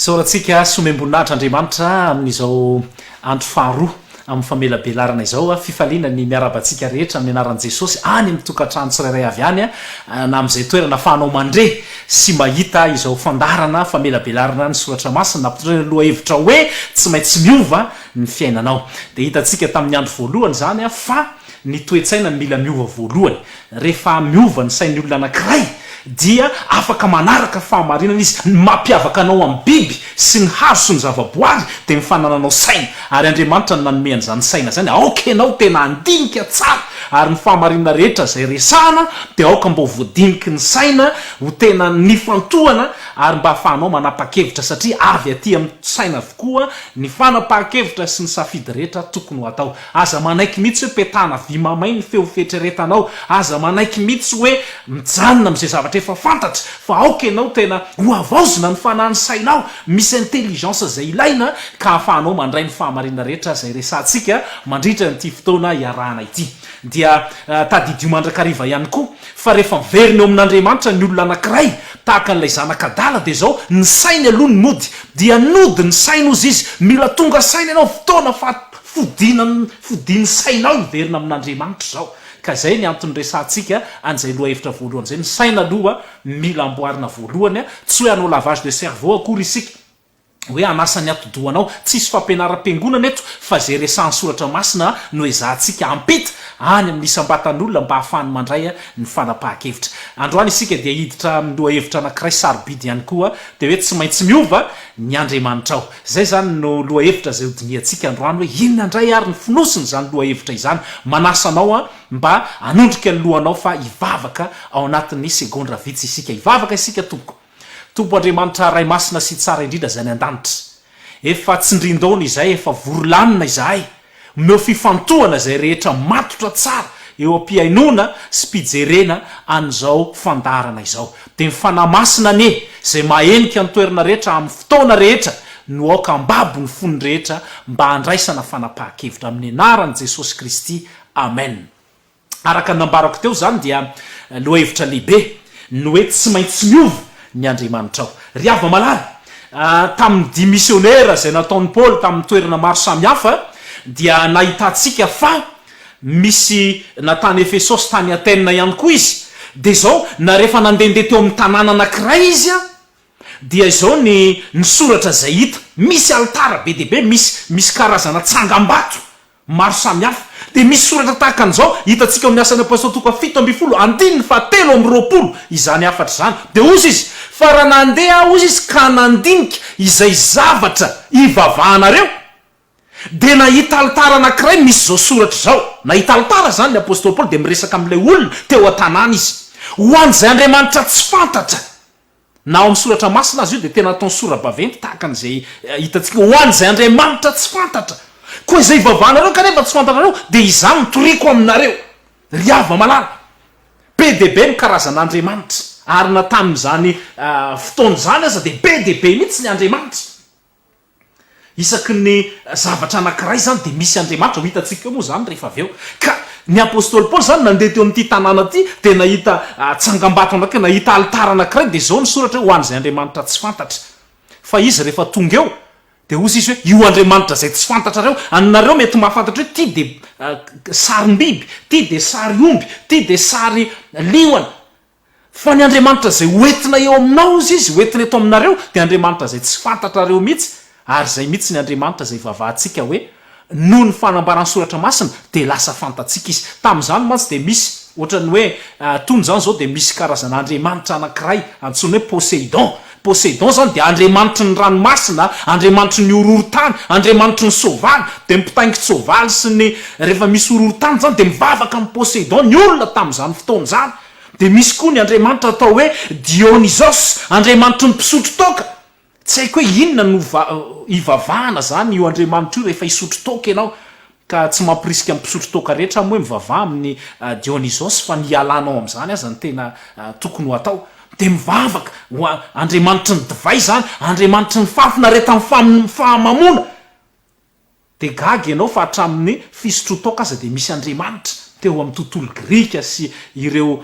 Soratsika somemboninahitra Andriamanitra amin'izao andro faharoa amin'ny famelabelarana izao fifaliana ny miarabantsika rehetra amin'ny anaran'i Jesosy any amin'ny tokantrano tsirairay avy any na amin'izay toerana ahafahanao mandre sy mahita izao fandarana famelabelarana ny soratra masina nampitondraina loha hevitra hoe tsy maintsy miova ny fiainanao. Dia hitantsika tamin'ny andro voalohany zany fa ny toetsaina ny mila miova voalohany. Rehefa miova ny sain'ny olona anankiray dia afaka manaraka fahamarinana izy mampiavaka anao amin'ny biby sy ny hazo sy ny zavaboary dia mifanananao saina. Ary Andriamanitra no nanomeny zany saina zany aoka ianao tena andinika tsara ary ny fahamarinana rehetra zay resahana dia aoka mba voadiniky ny saina ho tena nifantohana ary mba ahafahanao manapa-kevitra satria avy aty amin'ny saina avokoa ny fanapa-kevitra sy ny safidy rehetra tokony ho atao. Aza manaiky mihitsy hoe petana vy mamay ny feo fetreretanao, aza manaiky mihitsy hoe mijanona amin'izay zavatra efa fantatra fa aoka ianao tena ho avaozina ny fanahany sainao, misy intelligence zay ilaina ka ahafahanao mandray ny fahamarinana rehetra zay resantsika mandritra nyity fotoana iarahana ity. Dia tadidio mandrakariva ihany koa fa rehefa miverina eo amin'Andriamanitra ny olona anankiray tahaka n'ilay zanakadala dia zao ny sainy aloha ny nody dia nody ny saina ozy izy mila tonga saina ianao fotoana fa fodiny sainao miverina amin'Andriamanitra zao. Ka zay ny antony resantsika an'izay loha hevitra voalohany zay ny saina aloha mila amboarina voalohany tsy hoe hanao lavage de cerveau akory isika hoe anasany atodohanao tsisy fampianaram-piangonana eto fa zay resan'ny soratra masina no ezahantsika ampita any amin'ny isam-batan'olona mba ahafahany mandray ny fanapahan-kevitra. Androany isika dia hiditra amin'ny loha hevitra anankiray sarobidy ihany koa dia hoe tsy maintsy miova ny Andriamanitrao. Zay zany no loha hevitra zay hodiniantsika androany hoe inona indray ary ny finosiny zany loha hevitra izany manasanao mba anondrika ny lohanao fa hivavaka ao anatin'ny segondra vitsy isika hivavaka isika Tompo Andriamanitra ray masina sy tsara indrindra zay ny an-danitra. Efa tsindrindaona izay, efa vorolanina izahay. Meo fifantohana zay rehetra matotra tsara eo am-piainona sy mpijerena an'izao fandarana izao. Dia mifanamasina ne zay mahenika ny toerana rehetra amin'ny fotoana rehetra no aoka ambabo ny fony rehetra mba handraisana fanapahan-kevitra amin'ny anaran'i Jesosy Kristy. Amen. Araka nambarako teo zany dia loha hevitra lehibe no hoe tsy maintsy miova ny Andriamanitrao. Ry ava malala tamin'ny dimissionnaire zay nataon'ny Paul tamin'ny toerana maro samihafa dia nahitantsika fa misy natany Efesosy tany Atène ihany koa izy. Dia zao na rehefa nandehandeha teo amin'ny tanàna anankiray izy dia izao ny soratra zay hita misy altara be dehibe, misy karazana tsangambato maro samihafa. Dia misy soratra tahaka an'izao hitantsika amin'ny asan'ny apôstôly toka 7:7 izany afatra zany. Dia ozy izy fa raha nandeha ozy izy ka nandinika izay zavatra ivavahanareo dia nahita altara anankiray misy zao soratra zao. Nahita altara zany ny apôstôly Paul dia miresaka amin'ilay olona teo an-tanàna izy ho an'izay Andriamanitra tsy fantatra na ao amin'ny soratra masina azy io dia tena ataony sora-baventy tahaka an'izay hitantsika ho an'izay Andriamanitra tsy fantatra koa izay ivavahanareo kanefa tsy fantanareo dia izany mitoriko aminareo. Ry ava malala be dehibe ny karazan'Andriamanitra ary na tamin'izany fotoana zany aza dia be dehibe mihitsy ny Andriamanitra. Isaky ny zavatra anankiray zany dia misy Andriamanitra ho hitantsika moa zany rehefa avy eo. Ka ny apôstôly Paul zany nandeha teo amin'ity tanàna ity dia nahita tsangambato anankiray, nahita altara anankiray dia zao ny soratra ho an'izay Andriamanitra tsy fantatra. Fa izy rehefa tonga eo dia ozy izy hoe io Andriamanitra zay tsy fantatrareo anareo mety mahafantatra hoe ty dia sarim-biby, ty dia sary omby, ty dia sary liona. Fa ny Andriamanitra zay hoentina eo aminao izy hoentina eto aminareo dia Andriamanitra zay tsy fantatrareo mihitsy. Ary zay mihitsy ny Andriamanitra zay vavahantsika hoe noho ny fanambarany soratra masina dia lasa fantatsika izy. Tamin'izany mantsy dia misy ohatrany hoe tony zany zao dia misy karazan'Andriamanitra anankiray antsoiny hoe Poseidon zany dia Andriamanitry ny ranomasina, Andriamanitry ny horohorontany, Andriamanitry ny soavaly. Dia mipitaingitry soavaly sy ny rehefa misy horohorontany zany dia mivavaka amin'ny Poseidon ny olona tamin'izany fotoana zany. Dia misy koa ny Andriamanitra atao hoe Dionysos, Andriamanitry ny mpisotro toka. Tsy haiko hoe inona no ivavahana zany io Andriamanitra io rehefa hisotro toka ianao ka tsy mampirisika amin'ny mpisotro toka rehetra moa mivavaha amin'ny Dionysos fa ny ialanao amin'izany aza ny tena tokony ho atao. Dia mivavaka ho Andriamanitry ny divay zany, Andriamanitry ny fahafinaretan'ny fahamamona. Dia gaga ianao fa hatramin'ny fisotro toka aza dia misy Andriamanitra. teo amin'ny tontolo grika sy ireo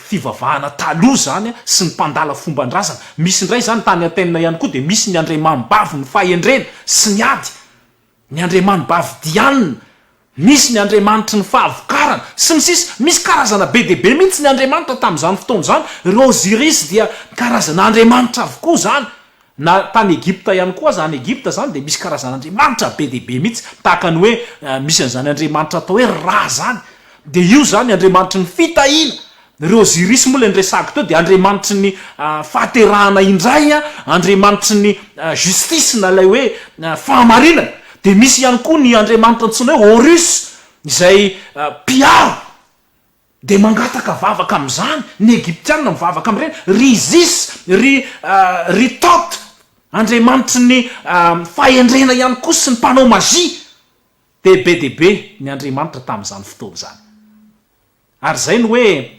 fivavahana taloha zany sy ny mpandala fomban-drazana. Misy indray zany tany antenina ihany koa de misy ny andriamambavy ny fahendrena sy ny ady, ny andriamanibavy dianina, misy ny andriamanitry ny fahavokarana sy ny sisa. Misy karazana be deaibe mihitsy ny andriamanitra tamin'izany fotoana zany. Ry Osiris dia karazana andriamanitra avokoa zany. Na tany Egipta ihany koa zany Egipta zany de misy karazana andriamanitra be deaibe mihitsy, tahaka ny hoe misy an'izany andriamanitra atao hoe Ra zany, de io zany andriamanitry ny fitahiana. Ry Osiris moa le nresahako teo de andriamanitry ny fahaterahana indray andriamanitry ny justice na lay hoe fahamarinana. De misy ihany koa ny andriamanitra antsoina hoe Horus izay piaro de mangataka vavaka am'izany. Ny Egyptianina mivavaka am'ireny. Ry Isis, ry Tot, andriamanitry ny fahendrena ihany koa sy ny mpanao magia. De be deaibe ny andriamanitra tamin'izany fotoana zany. Ary zay ny hoe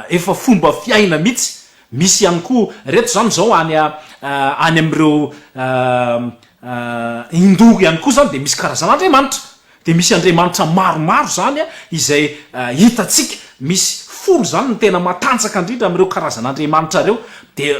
efa fomba fiaina mihitsy. Misy ihany koa reto zany zao any am'ireo Hindu ihany koa zany de misy karazan'andriamanitra. De misy andriamanitra maromaro zany izay hitatsika. Misy folo zany ny tena matanjaka indrindra am'ireo karazan'andriamanitra reo. De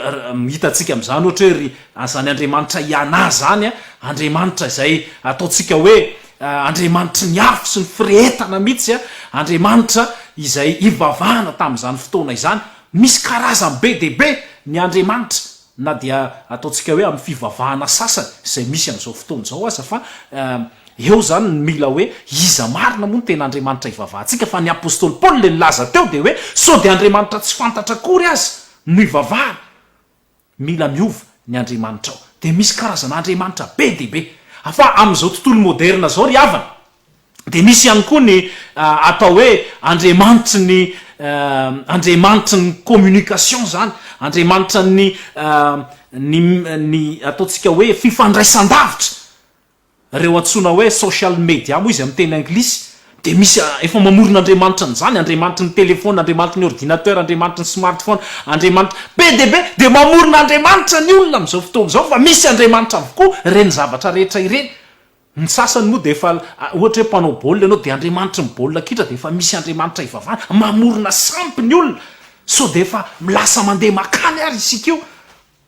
hitatsika am'izany ohatra hoe zany andriamanitra Iana zany andriamanitra izay ataotsika hoe andriamanitry ny afo sy ny firehetana mihitsy andriamanitra izay ivavahana tamin'izany fotoana izany. Misy karazany be deaibe ny andriamanitra, na dia ataotsika hoe amin'ny fivavahana sasany izay misy am'izao fotoana zao aza, fa eo zany ny mila hoe iza marina moa ny tena andriamanitra ivavahantsika. Fa ny apôstôly Paoly le nilaza teo de hoe sao de andriamanitra tsy fantatra akory azy no ivavahana. Mila miova ny andriamanitrao. De misy karazan'andriamanitra be deaibe. Fa am'izao tontolo moderna zao ry havana de misy ihany koa ny atao hoe andriamanitry ny communication zany, andriamanitra ny ataotsika hoe fifandraisan-davitra, reo antsoina hoe social media moa izy amin'ny teny anglisy. De misy efa mamoron'andriamanitra n'izany, andriamanitry ny telefona, andriamanitry ny ordinateur, andriamanitry ny smartphone, andriamanitra be deaibe. De mamoron'andriamanitra ny olona am'izao fotoana zao. Fa misy andriamanitra avokoa reny zavatra rehetra ireny. Ny sasany moa de efa ohatra hoe mpanao baolina ianao de andriamanitry ny baolina kitra, de efa misy andriamanitra ivavahana mamorona sampy ny olona. So de efa lasa mandeha makany ary isika io.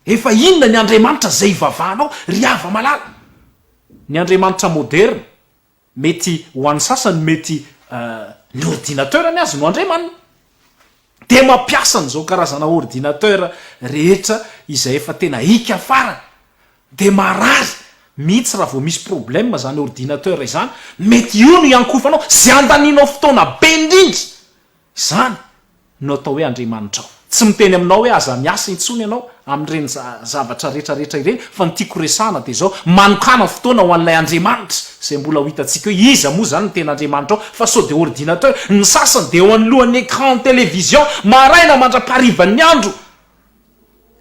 Efa inona ny andriamanitra zay ivavahanao ry hava malala. Ny andriamanitra moderne mety ho an'ny sasany mety ny ordinateur ny azy no andriamanina. De mampiasa n'izao karazana ordinateur rehetra izay efa tena hika farany. De marary mihitsy raha vao misy problème zany ordinateur izany, mety io no iankofanao zay andaninao fotoana be indrindra. Zany no atao hoe andriamanitrao. Tsy miteny aminao hoe aza miasa intsony ianao amin'ireny zavatra rehetrarehetra ireny, fa ny tiako resahana de zao manokana fotoana ho an'ilay andriamanitra zay mbola ho hitantsika hoe iza moa zany ny tena andriamanitrao. Fa sao de ordinateur, ny sasany de eo anolohan'ny écran télévision maraina mandra-parivan'ny andro.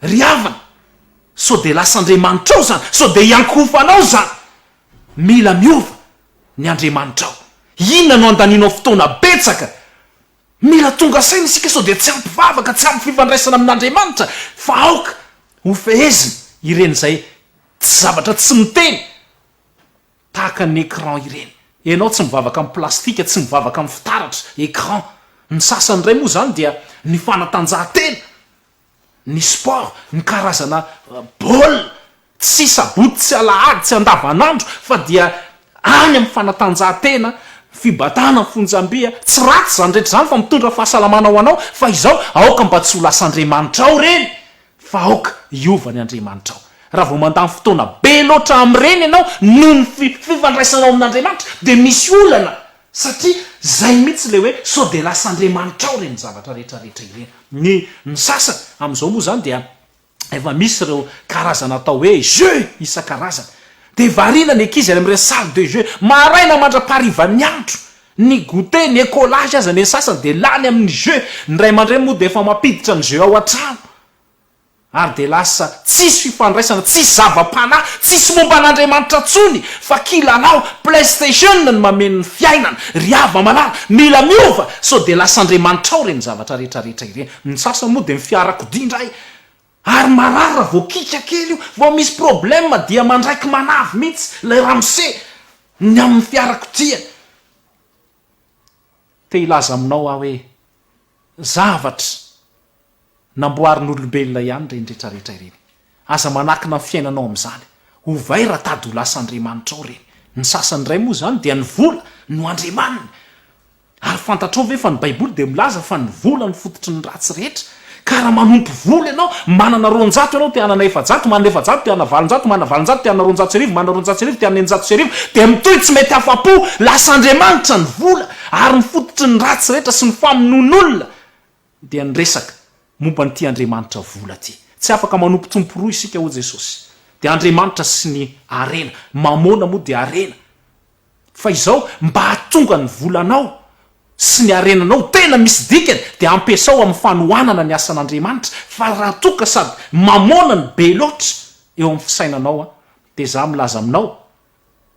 Ry havana, sao de lasa andriamanitrao zany, sao de iankofanao zany. Mila miova ny andriamanitrao. Inona no andaninao fotoana betsaka? Mila tonga saina isika sao de tsy ampivavaka, tsy ampififandraisana amin'andriamanitra, fa aoka ho fehezina ireny zay tsy zavatra tsy miteny tahaka ny écran ireny. Ianao tsy mivavaka amin'ny plastika, tsy mivavaka amin'ny fitaratra, écran. Ny sasany ray moa zany dia ny fanatanjahantena, ny sport, ny karazana baolina, tsy saboty, tsy alahady, tsy andavanandro, fa dia any amin'ny fanatanjahantena, fibatana fonjam-bia. Tsy ratsy zany rehetra zany fa mitondra fahasalamana ho anao, fa izao aoka mba tsy ho lasa andriamanitrao reny, fa aoka iova ny andriamanitrao. Raha vao mandany fotoana be loatra am'ireny ianao noho ny fifandraisanao amin'andriamanitra de misy olana, satria zay mihitsy le hoe sao de lasa andriamanitrao reny zavatra rehetrarehetra ireny. Ny sasany am'izao moa zany dia efa misy reo karazana atao hoe jeu isan-karazana. De varina ny ankizy am'ireny salle de jeu maraina mandra-parivan'ny andro, ny goûter, ny écolage aza ny sasany de lany amin'ny jeu. Ny ray aman-dreny moa de efa mampiditra ny jeu ao an-trano, ary de lasa tsisy fifandraisana, tsisy zava-panahy, tsisy momba an'andriamanitra tsony, fa kilalao PlayStation ny mameno ny fiainana. Ry hava malala, mila miova sao de lasa andriamanitrao reny zavatra rehetrarehetra ireny. Ny sasany moa de mifiarakodia indray, ary marary raha vao kika kely io, vao misy problème dia mandraiky manavy mihitsy lay ramose ny amin'ny fiarakodia. te ilaza aminao aho hoe zavatra namboarin'olombelona ihany renydretrarehetra ireny aza manakina ny fiainanao amin'izany hovay raha tady ho lasa Andriamanitrao reny ny sasany ray moa zany dia ny vola no Andriamanina ary fantatrao ve fa ny baiboly dia milaza fa ny vola ny fototry ny ratsy rehetra ka raha manompo vola ianao manana 200 ianao te hanana 400 manana 400 te hanana valonjato manana valonjato te hanana 200 manana 200 te hanana 900 dia mitohy tsy mety afa-po lasa Andriamanitra ny vola ary ny fototry ny ratsy rehetra sy ny famonon'olona dia ny resaka momba nyty Andriamanitra vola ty tsy afaka manompo tomporoa isika ho Jesosy dia Andriamanitra sy ny arena mamona moa dia arena fa izao mba hatonga ny volanao sy ny arenanao tena misy dikany dia ampiasao amin'ny fanohanana ny asan'Andriamanitra fa raha toka sady mamona ny be loatra eo amin'ny fisainanao dia za milaza aminao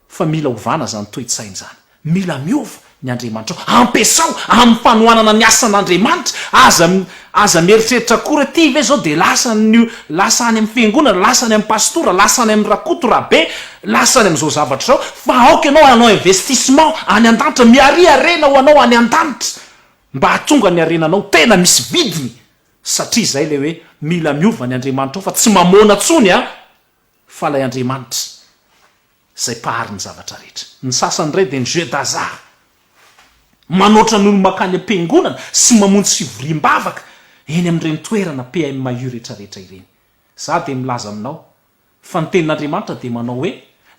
fa mila ovana zany toe-tsaina zany mila miova ny Andriamanitra ampiasao amin'ny fanohanana ny asan'Andriamanitra aza mieritreritra kory ty ve zao dia lasa any amin'ny fiangonana lasa any amin'ny pastora lasa any amin'ny rakoto rabe lasa any amin'izao zavatra zao fa aoka ianao anao investissement any an-danitra miari arena ho anao any an-danitra mba hatonga ny arenanao tena misy vidiny satria zay le hoe mila miova ny Andriamanitra fa tsy mamona tsony fa lay Andriamanitra zay pahary ny zavatra rehetra ny sasany ray dia ny jeu d'hasard manoatra n'olo makany am-piangonana sy mamonjy fivoriam-bavaka eny amin'ireny toerana PMU rehetrarehetra ireny za dia milaza aminao fa ny tenin'Andriamanitra dia manao hoe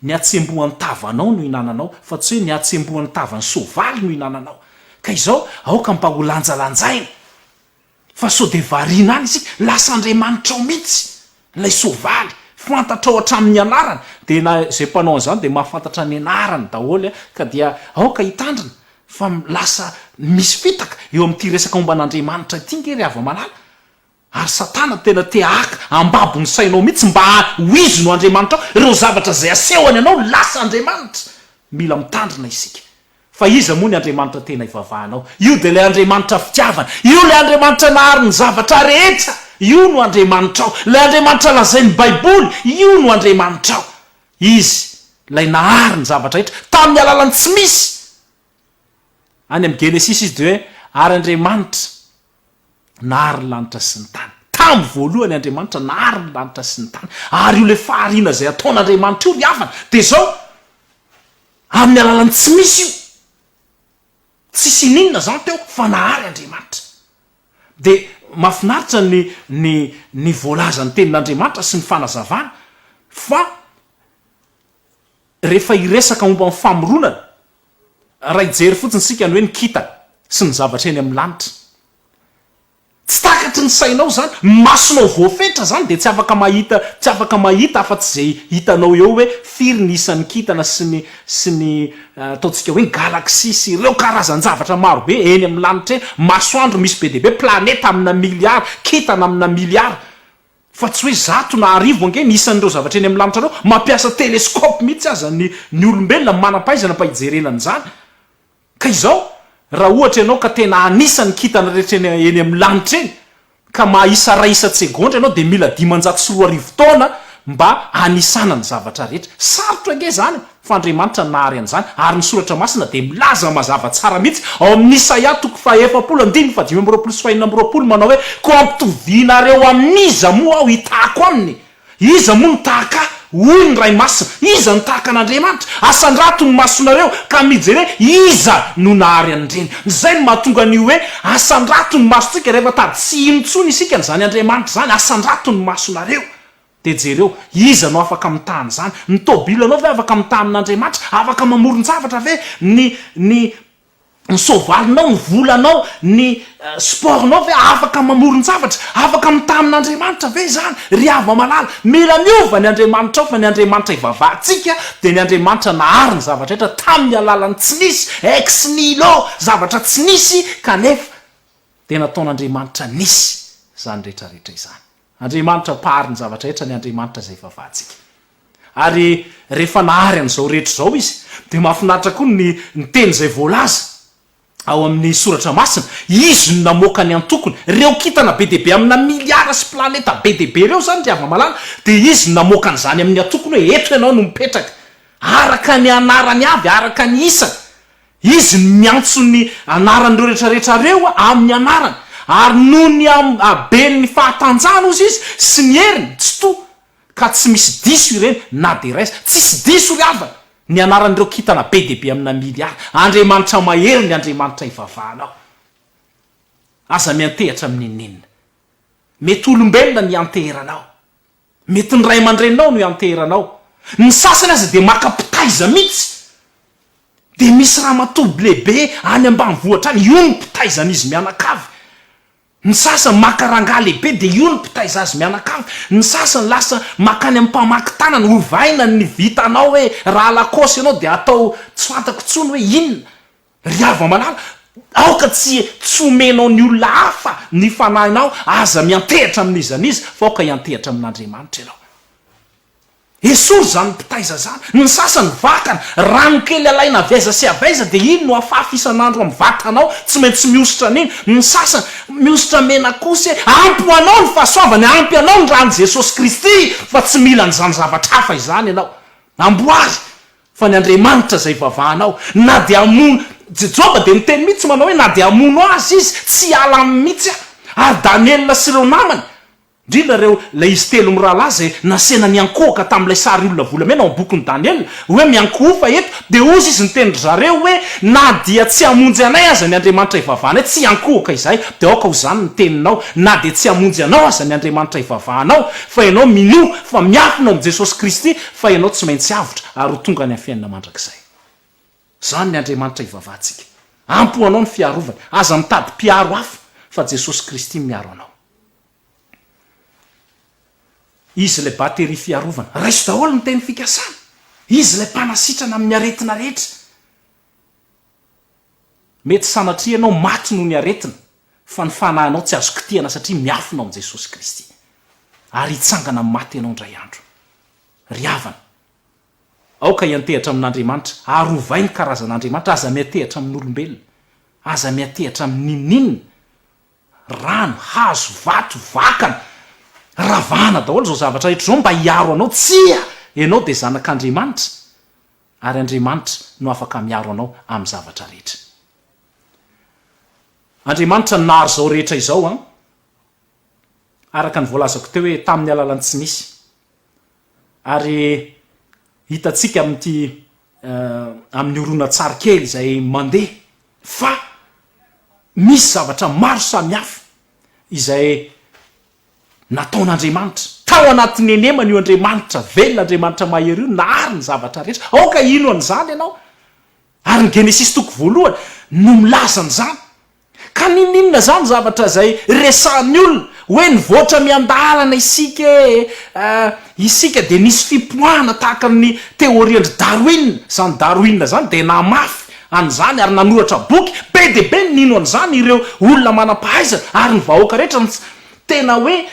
ny atsembohan'ny tavanao no hinananao fa tsy hoe ny atsembohan'ny tavan'ny soavaly no hinananao ka izao aoka mba ho lanjalanjaina fa so dia variana any isika lasa Andriamanitrao mihitsy lay soavaly fantatrao hatramin'ny anarany dia na zay mpanao an'izany dia mahafantatra ny anarany daholo ka dia aoka hitandrina fa lasa misy fitaka eo amin'ity resaka momba an'Andriamanitra ity ngery ava-malala ary satana tena te haka ambabo ny sainao mihitsy mba ho izy no Andriamanitra ireo zavatra zay asehony ianao lasa Andriamanitra mila mitandrina isika fa iza moa ny Andriamanitra tena ivavahanao io dia ilay Andriamanitra fitiavana io ilay Andriamanitra nahary ny zavatra rehetra io no Andriamanitrao ilay Andriamanitra lazainy baiboly io no Andriamanitrao izy lay nahary ny zavatra rehetra tamin'ny alalany tsy misy any amin'ny Genesis izy dia hoe ary Andriamanitra nahary ny lanitra sy ny tany tamin'ny voalohany Andriamanitra nahary ny lanitra sy ny tany ary io le fahariana zay ataon'Andriamanitra io riavana dia zao amin'ny alalany tsy misy io tsy sininona zany teo fa nahary Andriamanitra dia mahafinaritra ny voalazany tenin'Andriamanitra sy ny fanazavana fa rehefa iresaka momba amin'ny famoronana raha ijery fotsiny sika ny hoe ny kitana sy ny zavatra eny amin'ny lanitra tsy takatry ny sainao zany masonao voafetra zany dia tsy afaka mahita afa-tsy zay hitanao eo hoe firy ny isan'ny kitana sy ny ataontsika hoe galaxie sy ireo karazan-javatra marobe eny amin'ny lanitra eny masoandro misy be deaibe planeta amina miliara kitana amina miliara fa tsy hoe zato na arivo ange ny isan'ireo zavatra eny amin'ny lanitra reo mampiasa teleskope mihitsy aza ny olombelona manam-pahaizana mpahijerenany zany ka izao raha ohatra ianao ka tena anisany kitana rehetra eny amin'ny lanitra eny ka mahisa raisa-tsegondra ianao dia mila 540 taona mba anisana ny zavatra rehetra sarotra ange zany fa Andriamanitra nahary an'izany ary ny soratra masina dia milaza mazava tsara mihitsy ao amin'ny Isaia 4:5-5-20 manao hoe ko ampitovianareo amin'iza moa aho hitako aminy iza moa ny tahaka hoy ny ray masina iza ny tahaka an'Andriamanitra asandrato ny masonareo ka mijery hoe iza no nahary an'ireny zay no mahatonga ny hoe asandrato ny masontsika rehefa tady tsy inontsony isika n'izany Andriamanitra zany asandrato ny masonareo dia jereo iza no afaka mitahany zany ny tobilanao ve afaka mitaha amin'Andriamanitra afaka mamoron-javatra ve ny soavalinao ny volanao ny sportnao ve afaka mamoron-javatra afaka mitaha amin'Andriamanitra ve zany ry ava-malala mila miova ny Andriamanitra ao fa ny Andriamanitra ivavahantsika dia ny Andriamanitra nahary ny zavatra rehetra tamin'ny alalany tsy nisy ex nihilo zavatra tsy nisy kanefa dia nataon'Andriamanitra nisy zany rehetrarehetra izany Andriamanitra pahary ny zavatra rehetra ny Andriamanitra zay ivavahantsika ary rehefa nahary an'izao rehetra zao izy dia mahafinaritra koa ny teny zay voalaza ao amin'ny soratra masina izy no namoaka ny antokony reo kitana be deaibe amina miliara sy planeta be deaibe reo zany ry ava-malala dia izy no namoaka an'izany amin'ny antokony hoe eto ianao no mipetraka araka ny anarany avy araka ny isana izy miantso ny anaran'ireo rehetrarehetrareo amin'ny anarany ary noho ny abeny fahatanjana ozy izy sy ny heriny tsy to ka tsy misy diso ireny na de raisa tsisy diso ry avana ny anaran'ireo kitana be dehibe amina miliary Andriamanitra mahery ny Andriamanitra ivavahanao aza miantehatra amin'inninina mety olombelona ny anteheranao mety ny ray aman-drenao no anteheranao ny sasany aza de makapitaiza mihitsy de misy raha matoby lehibe any ambanivohitra any io ny pitaizana izy mianakavy ny sasany makaranga lehibe de io ny pitaiza azy mianakavy ny sasany lasa makany amin'ny mpamaky tanana hovaina ny vitanao hoe raha lakosy ianao de atao tsy fantako tsony hoe inona ry ava malala aoka tsy omenao ny olona hafa ny fanahinao aza miantehitra amin'izanizy fa aoka iantehitra amin'Andriamanitra ianao esory zany mpitaiza zany ny sasany vakana ranokely alaina avaiza sy avaiza de ino no afafa isan'andro amin'ny vatanao tsy maintsy miositra an'iny ny sasany miositra mena kosa ampy anao ny fahasoavany ampy anao ny rany Jesosy Kristy fa tsy mila nyzany zavatra hafa izany ianao amboary fa ny Andriamanitra zay vavahanao na de amono Jejoba de miteny mihitsy manao hoe na de amono azy izy tsy ala mihitsy ary Daniela sy ireo namany ndrindra reo la izy telo mirahalahy zay nasena niankohaka tamin'ilay sary olona volamena ao bokyny Daniela hoe miankofa eto de ozy izy nitendry zareo hoe na dia tsy amonjy anay aza ny Andriamanitra ivavahana tsy ankohaka izay de aoka ho zany ny teninao na de tsy amonjy anao aza ny Andriamanitra ivavahanao fa ianao minio fa miafina am Jesosy Kristy fa ianao tsy maintsy avotra ary ho tonga ny afiainana mandrakizay zany ny Andriamanitra ivavahantsika ampo anao ny fiarovany aza mitady mpiaro hafa fa Jesosy Kristy miaro anao izy le batery fiarovana raiso daholo ny teny fikasana izy le mpanasitrana amin'ny aretina rehetra mety sanatria ianao maty noho ny aretina fa ny fanahinao tsy azo kitihana satria miafina ao Jesosy Kristy ary hitsangana maty ianao ndray andro ry avana aoka iantehatra amin'Andriamanitra ary hovainy karazan'Andriamanitra aza miantehatra amin'olombelona aza miantehatra amin'inninina rano hazo vato vakana ravana daholo zao zavatra rehetra zao mba hiaro anao tsia ianao de zanak'Andriamanitra ary Andriamanitra no afaka miaro anao amin'ny zavatra rehetra Andriamanitra nahary zao rehetra izao araka ny voalazako teo hoe tamin'ny alalany tsy nisy ary hitatsika amin'ity amin'ny orona tsara kely izay mandeha fa misy zavatra maro samihafa izay nataon'Andriamanitra tao anatin'ny enemana io Andriamanitra velona Andriamanitra mahery io nahary ny zavatra rehetra aoka ino an'izany ianao ary ny Genesis toko voalohany no milaza an'izany ka ninninona zany zavatra zay resahan'ny olona hoe nivoatra miandalana isika de nisy fipoahana tahaka ny teoriandry Darwin zany Darwin zany de namafy an'izany ary nanoratra boky be de be nino an'izany ireo olona manam-pahaizana ary ny vahoaka rehetra tena hoe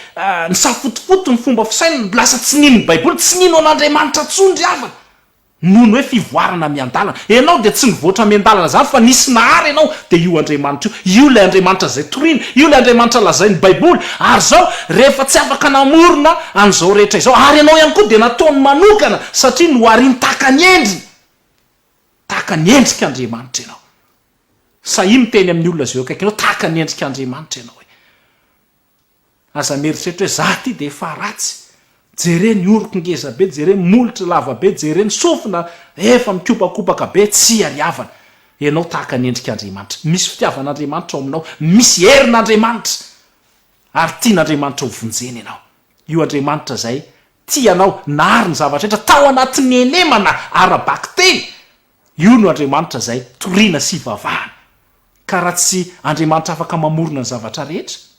ny safotofoto ny fomba fisaina lasa tsy nino ny Baiboly tsy nino an'Andriamanitra tsondry avana noho ny hoe fivoarana miandalana ianao de tsy nivoatra miandalana zany fa nisy nahary ianao de io Andriamanitra io le Andriamanitra zay torina io le Andriamanitra lazain'ny Baiboly ary zao rehefa tsy afaka namorona an'izao rehetra izao ary ianao ihany koa de nataony manokana satria nohariny tahaka ny endrika Andriamanitra ianao sahiny teny amin'ny olona zay akaiky ianao tahaka ny endrika Andriamanitra ianao aza mieritreritra hoe za ty de efa ratsy jereny oroko ngeza be jereny molitra lava be jereny sofina efa mikopakopaka be tsy ariavana ianao tahaka ny endrika Andriamanitra misy fitiavan'Andriamanitra ao aminao misy herin'Andriamanitra ary tian'Andriamanitra ho vonjeny ianao io Andriamanitra zay tianao nahary ny zavatra rehetra tao anatin'ny enemana arabaky teny io no Andriamanitra zay toriana sy vavahana ka raha tsy Andriamanitra afaka mamorona ny zavatra rehetra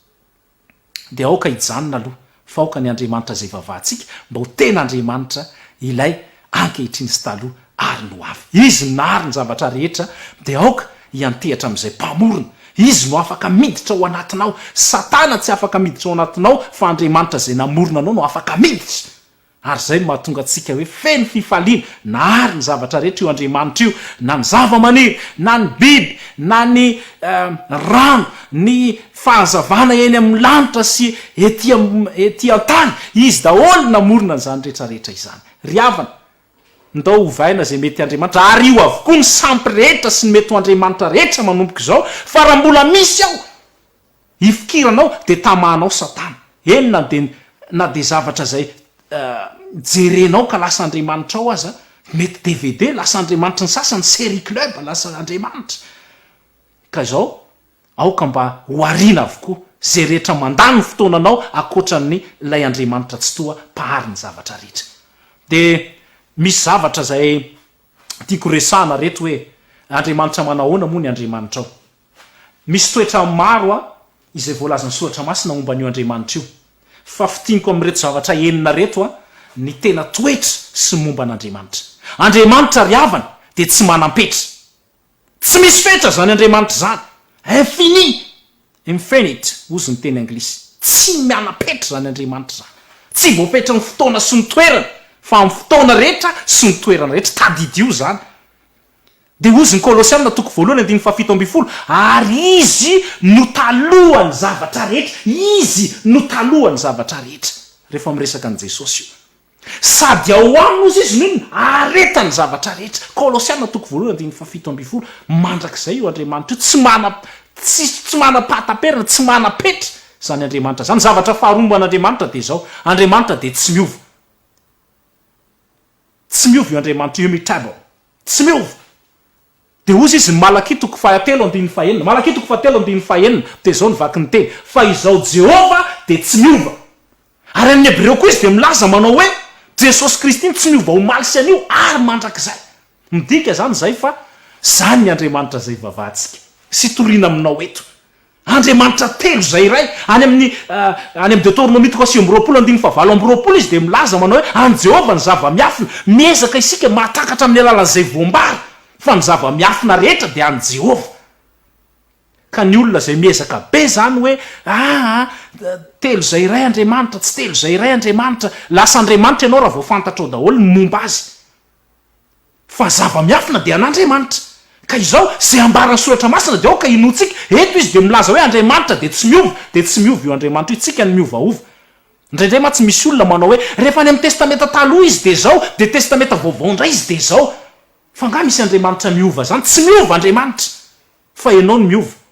de aoka hijanona aloha fa aoka ny Andriamanitra zay vavahantsika mba ho tena Andriamanitra ilay ankehitriny sy taloha ary no avy izy nahary ny zavatra rehetra de aoka hiantehatra amin'izay mpamorona izy no afaka miditra ao anatinao Satana tsy afaka miditra ao anatinao fa Andriamanitra zay namorona anao no afaka miditra ary zay no mahatonga antsika hoe feno fifaliana nahary ny zavatra rehetra io Andriamanitra io na ny zava-maniry na ny biby na ny rano ny fahazavana eny amin'ny lanitra sy ety an-tany izy daholo namorona n'izany rehetrarehetra izany ry havana ndao hovaina zay mety Andriamanitra ary io avokoa ny sampy rehetra sy ny mety ho Andriamanitra rehetra manomboka izao fa raha mbola misy aho ifikiranao de tamanao Satana eny na de zavatra zay jerenao ka lasa Andriamanitra ao aza mety DVD lasa Andriamanitra ny sasany série club lasa Andriamanitra ka izao aoka mba hoarina avokoa zay rehetra mandany fotoananao akoatran'ny lay Andriamanitra tsy toa pahary ny zavatra rehetra de misy zavatra zay tiako resahana reto hoe Andriamanitra manahoana moa ny Andriamanitra ao misy toetra maro izay voalazany soratra masina momba an'io Andriamanitra io fa fitianiko am'reto zavatra enina reto ny tena toetra sy momba an'Andriamanitra Andriamanitra riavana de tsy manam-petra tsy misy fetra zany Andriamanitra zany infini infinite ozy ny teny anglisy tsy miana-petra zany Andriamanitra zany tsy voapetra ny fotoana sy ny toerana fa amin'ny fotoana rehetra sy ny toerana rehetra tadidio zany de ozy ny Kolosiana toko 1:7 ary izy no talohany zavatra rehetra izy no talohany zavatra rehetra rehefa miresaka an' Jesosy io sady ao aminy ozy izy nono aretany zavatra rehetra Kolosiana toko 1:7 mandrak'izay io Andriamanitra io tsy mana-pataperina tsy mana-petra zany Andriamanitra zany zavatra faharomba an'Andriamanitra de zao Andriamanitra de tsy miova io Andriamanitra immutable tsy miova de ozy izy Malaki toko 3:1 Malaki toko 3:1 de zao nivaky ny teny fa izao Jehova de tsy miova ary amin'ny Hebreo koa izy de milaza manao hoe Jesosy Kristy tsy miova ho maly sy anio ary mandrak'izay midika zany zay fa zany ny Andriamanitra zay vavahantsika sy toriana aminao eto Andriamanitra telo zay iray any amin'ny Deutéronomie 3:20 izy de milaza manao hoe an Jehova ny zava-miafina miezaka isika mahatakatra amin'ny alalan'izay voambara fa ny zava-miafina rehetra de an Jehova ka ny olona zay miezaka be zany hoe telo zay iray Andriamanitra tsy telo zay iray Andriamanitra lasa Andriamanitra ianao raha vao fantatrao daholo ny momba azy fa zava-miafina de an'Andriamanitra ka izao zay ambarany soratra masina de aoka inotsika eto izy de milaza hoe Andriamanitra de tsy miova io Andriamanitra io tsika ny miovaova indraindray ma tsy misy olona manao hoe rehefa any amin'ny testamenta taloha izy de zao de testamenta vaovao indray izy de zao fa nga misy Andriamanitra miova zany tsy miova Andriamanitra fa ianao ny miova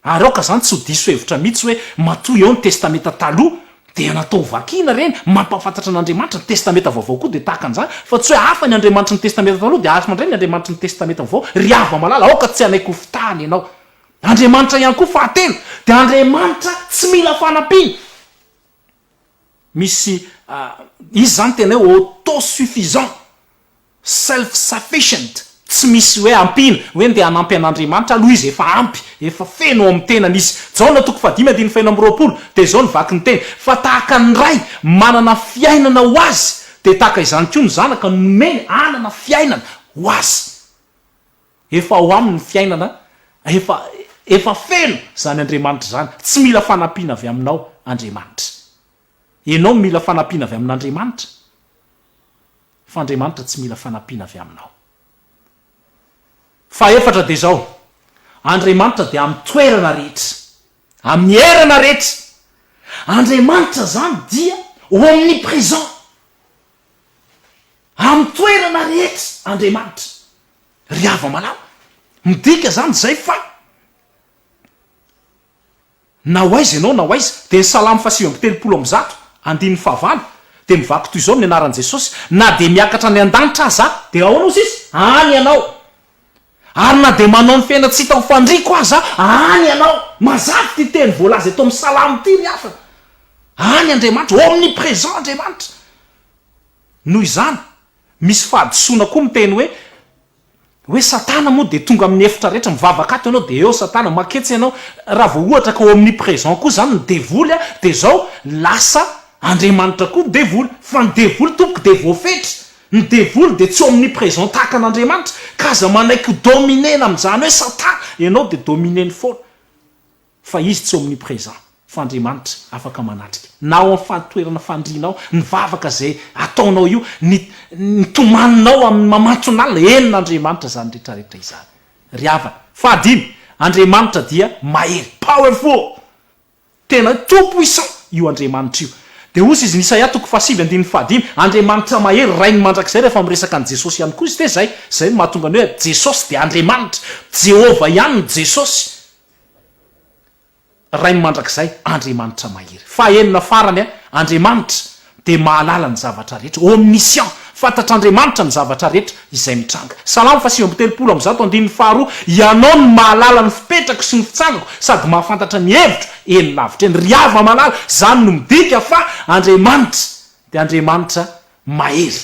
ary aoka zany tsy ho diso hevitra mihitsy hoe matoy eo ny testamenta taloha de anatao vakina reny mampafantatra an'Andriamanitra ny testamenta vaovao koa de tahaka an'izany fa tsy hoe hafa ny Andriamanitra ny testamenta taloha de hafa mandray ny Andriamanitra ny testamenta vaovao ry ava malala aoka tsy anaiko fitahany ianao Andriamanitra ihany koa fahatelo de Andriamanitra tsy mila fanampiana misy izy zany tena hoe autosuffisant self sufficient tsy misy hoe ampina hoe nde hanampy an'Andriamanitra aloha izy efa ampy efa feno amin'ny tenany izy zao na toko 5:20 de zao nivaky ny teny fa tahaka ny ray manana fiainana ho azy de tahaka izany koa ny zanaka nomeny anana fiainana ho azy efa ao aminy fiainana efa feno zany Andriamanitra zany tsy mila fanampiana avy aminao Andriamanitra ianao mila fanampiana avy amin'Andriamanitra fa Andriamanitra tsy mila fanampiana avy aminao fa efatra de zao Andriamanitra de amin'ny toerana rehetra amin'ny erana rehetra Andriamanitra zany dia omniprésent amin'ny toerana rehetra Andriamanitra ry ava malao midika zany zay fa na ho aiza ianao na ho aiza de ny Salamy 7:30 andininy fahavalo de mivaky toy izao amin'ny anaran'i Jesosy na de miakatra any an-danitra aza de ahoana ozy izy any ianao ary na de manao ny fiaina tsy hita ho fandriko aza any ianao mazavy ty teny voalaza eto amin'ny Salamy ty ry hafa any Andriamanitra omniprésent Andriamanitra noho izany misy fahadisoana koa miteny hoe Satana moa de tonga amin'ny efitra rehetra mivavaka ato ianao de eo Satana maketsy ianao raha vao ohatra ka omniprésent koa zany ny devoly de zao lasa Andriamanitra koa ny devoly fa ny devoly tompoka de voafetra ny devoly de tsy omniprésent tahaka an'Andriamanitra ka aza manaiky dominena amin'izany hoe Satana ianao de domineny foana fa izy tsy omniprésent fa Andriamanitra afaka manatrika na ao amin'ny fantoerana fandrianao ny vavaka zay ataonao io ny tomaninao amin'ny mamanton'alina enin'Andriamanitra zany rehetrarehetra izany ry havana fahadimy Andriamanitra dia mahery powerful tena tout puissant io Andriamanitra io de ozy izy nisaia toko fasivy andiny fahadimy andriamanitra mahery rainy mandrakizay rehefa miresaka an' jesosy ihany koa izy te zay mahatonga ny hoe jesosy de andriamanitra jehova ihany ny jesosy rainy mandrakizay andriamanitra mahery fahaenina farany andriamanitra de mahalala ny zavatra rehetra omniscient fantatr'andriamanitra ny zavatra rehetra izay mitranga salamo fasivambotelopolo am'zato andin'ny faharoa ianao ny mahalala ny fipetrako sy ny fitsangako sady mahafantatra ny hevitra eny lavitra eny riava malala zany no midika fa andriamanitra de andriamanitra mahery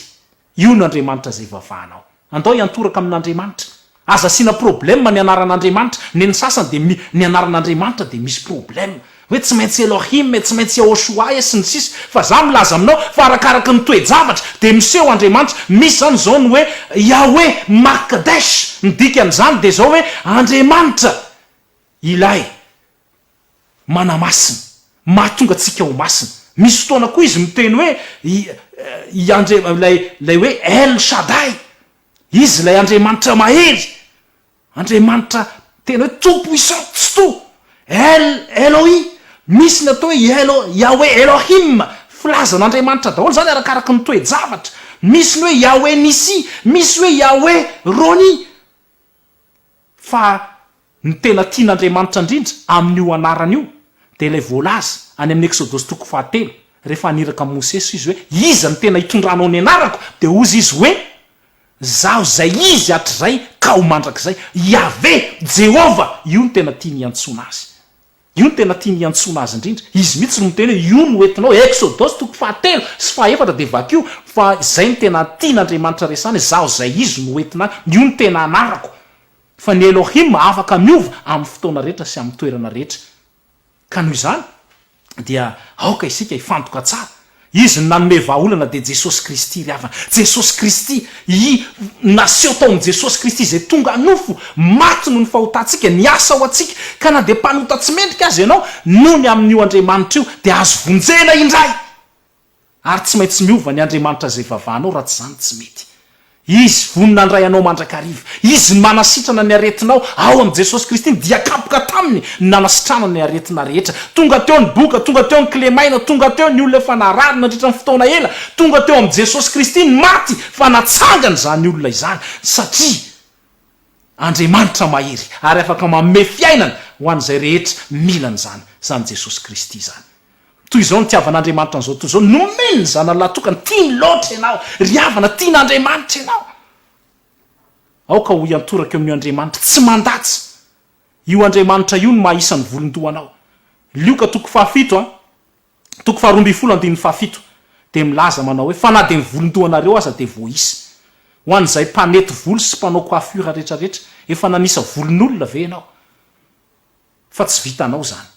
io no andriamanitra zay vavahanao andao iantoraka amin'andriamanitra aza sina problema ny anaran'andriamanitra ny sasany de ny anaran'andriamanitra de misy problema hoe tsy maintsy Elohim tsy maintsy Yahoshua sy ny sisy fa za milaza aminao fa arakaraka ny toe-javatra de miseho andriamanitra misy zany zao ny hoe Yahweh Makadesh midika an'izany de zao hoe andriamanitra ilay manamasina mahatonga atsika ho masina misy fotoana koa izy miteny hoe lay hoe El Shaddai izy lay andriamanitra mahery andriamanitra tena hoe tout puissant tsy to Elohim misy ny atao hoe Yahweh Elohim filazan'andriamanitra daholo zany arakaraka ny toe-javatra misy ny hoe Yahweh Nissi misy hoe Yahweh Roni fa ny tena tian'andriamanitra indrindra amin'io anarany io de lay voalaza any amin'ny Exodosy 3 rehefa aniraka Mosesy izy hoe iza ny tena hitondranao ny anarako de ozy izy hoe zaho zay izy hatrizay ka ho mandrakizay Yahweh Jehova io ny tena tia ny antsona azy io ny tena tia ny antsona azy indrindra izy mihitsy no miteny hoe io no entinao Exodosy 3 sy 4 de vakio fa zay ny tena tian'andriamanitra resany zaho zay izy no entina io ny tena anarako fa ny Elohim afaka miova amin'ny fotoana rehetra sy amin'ny toerana rehetra ka noho izany dia aoka isika hifantoka tsara izy nanome vahaolana de Jesosy Kristy riavana Jesosy Kristy naseho taon'ny Jesosy Kristy zay tonga nofo maty no ny fahotantsika ny asa ho atsika ka na de mpanota tsy mendrika azy ianao noho ny amin'io andriamanitra io de azo vonjena indray ary tsy maintsy miova ny andriamanitra zay vavahanao raha tsy zany tsy mety izy vonina andray anao mandrakariva izy manasitrana ny aretinao ao am' Jesosy Kristy dia kapoka taminy nanasitrana ny aretina rehetra tonga teo ny boka tonga teo ny klemaina tonga teo ny olona efa nararina nandritra ny fotoana ela tonga teo am' Jesosy Kristy ny maty fa natsangany zany olona izany satria andriamanitra mahery ary afaka manome fiainana ho an'izay rehetra milan'izany zany Jesosy Kristy zany toy izao ny tiavan'andriamanitra n'izao toy izao nomeny zana latokany tiany loatra ianao riavana tian'andriamanitra ianao aoka ho iantoraka eo amin'io andriamanitra tsy mandatsy io andriamanitra io no mahisan'ny volondohanao lioka toko fahafito toko faharoambifolo andin'ny fahafito de milaza manao hoe fa na de ny volondohanareo aza de voaisa ho an'izay mpanety volo sy mpanao coiffure rehetrarehetra efa nanisa volon'olona ve ianao fa tsy vitanao zany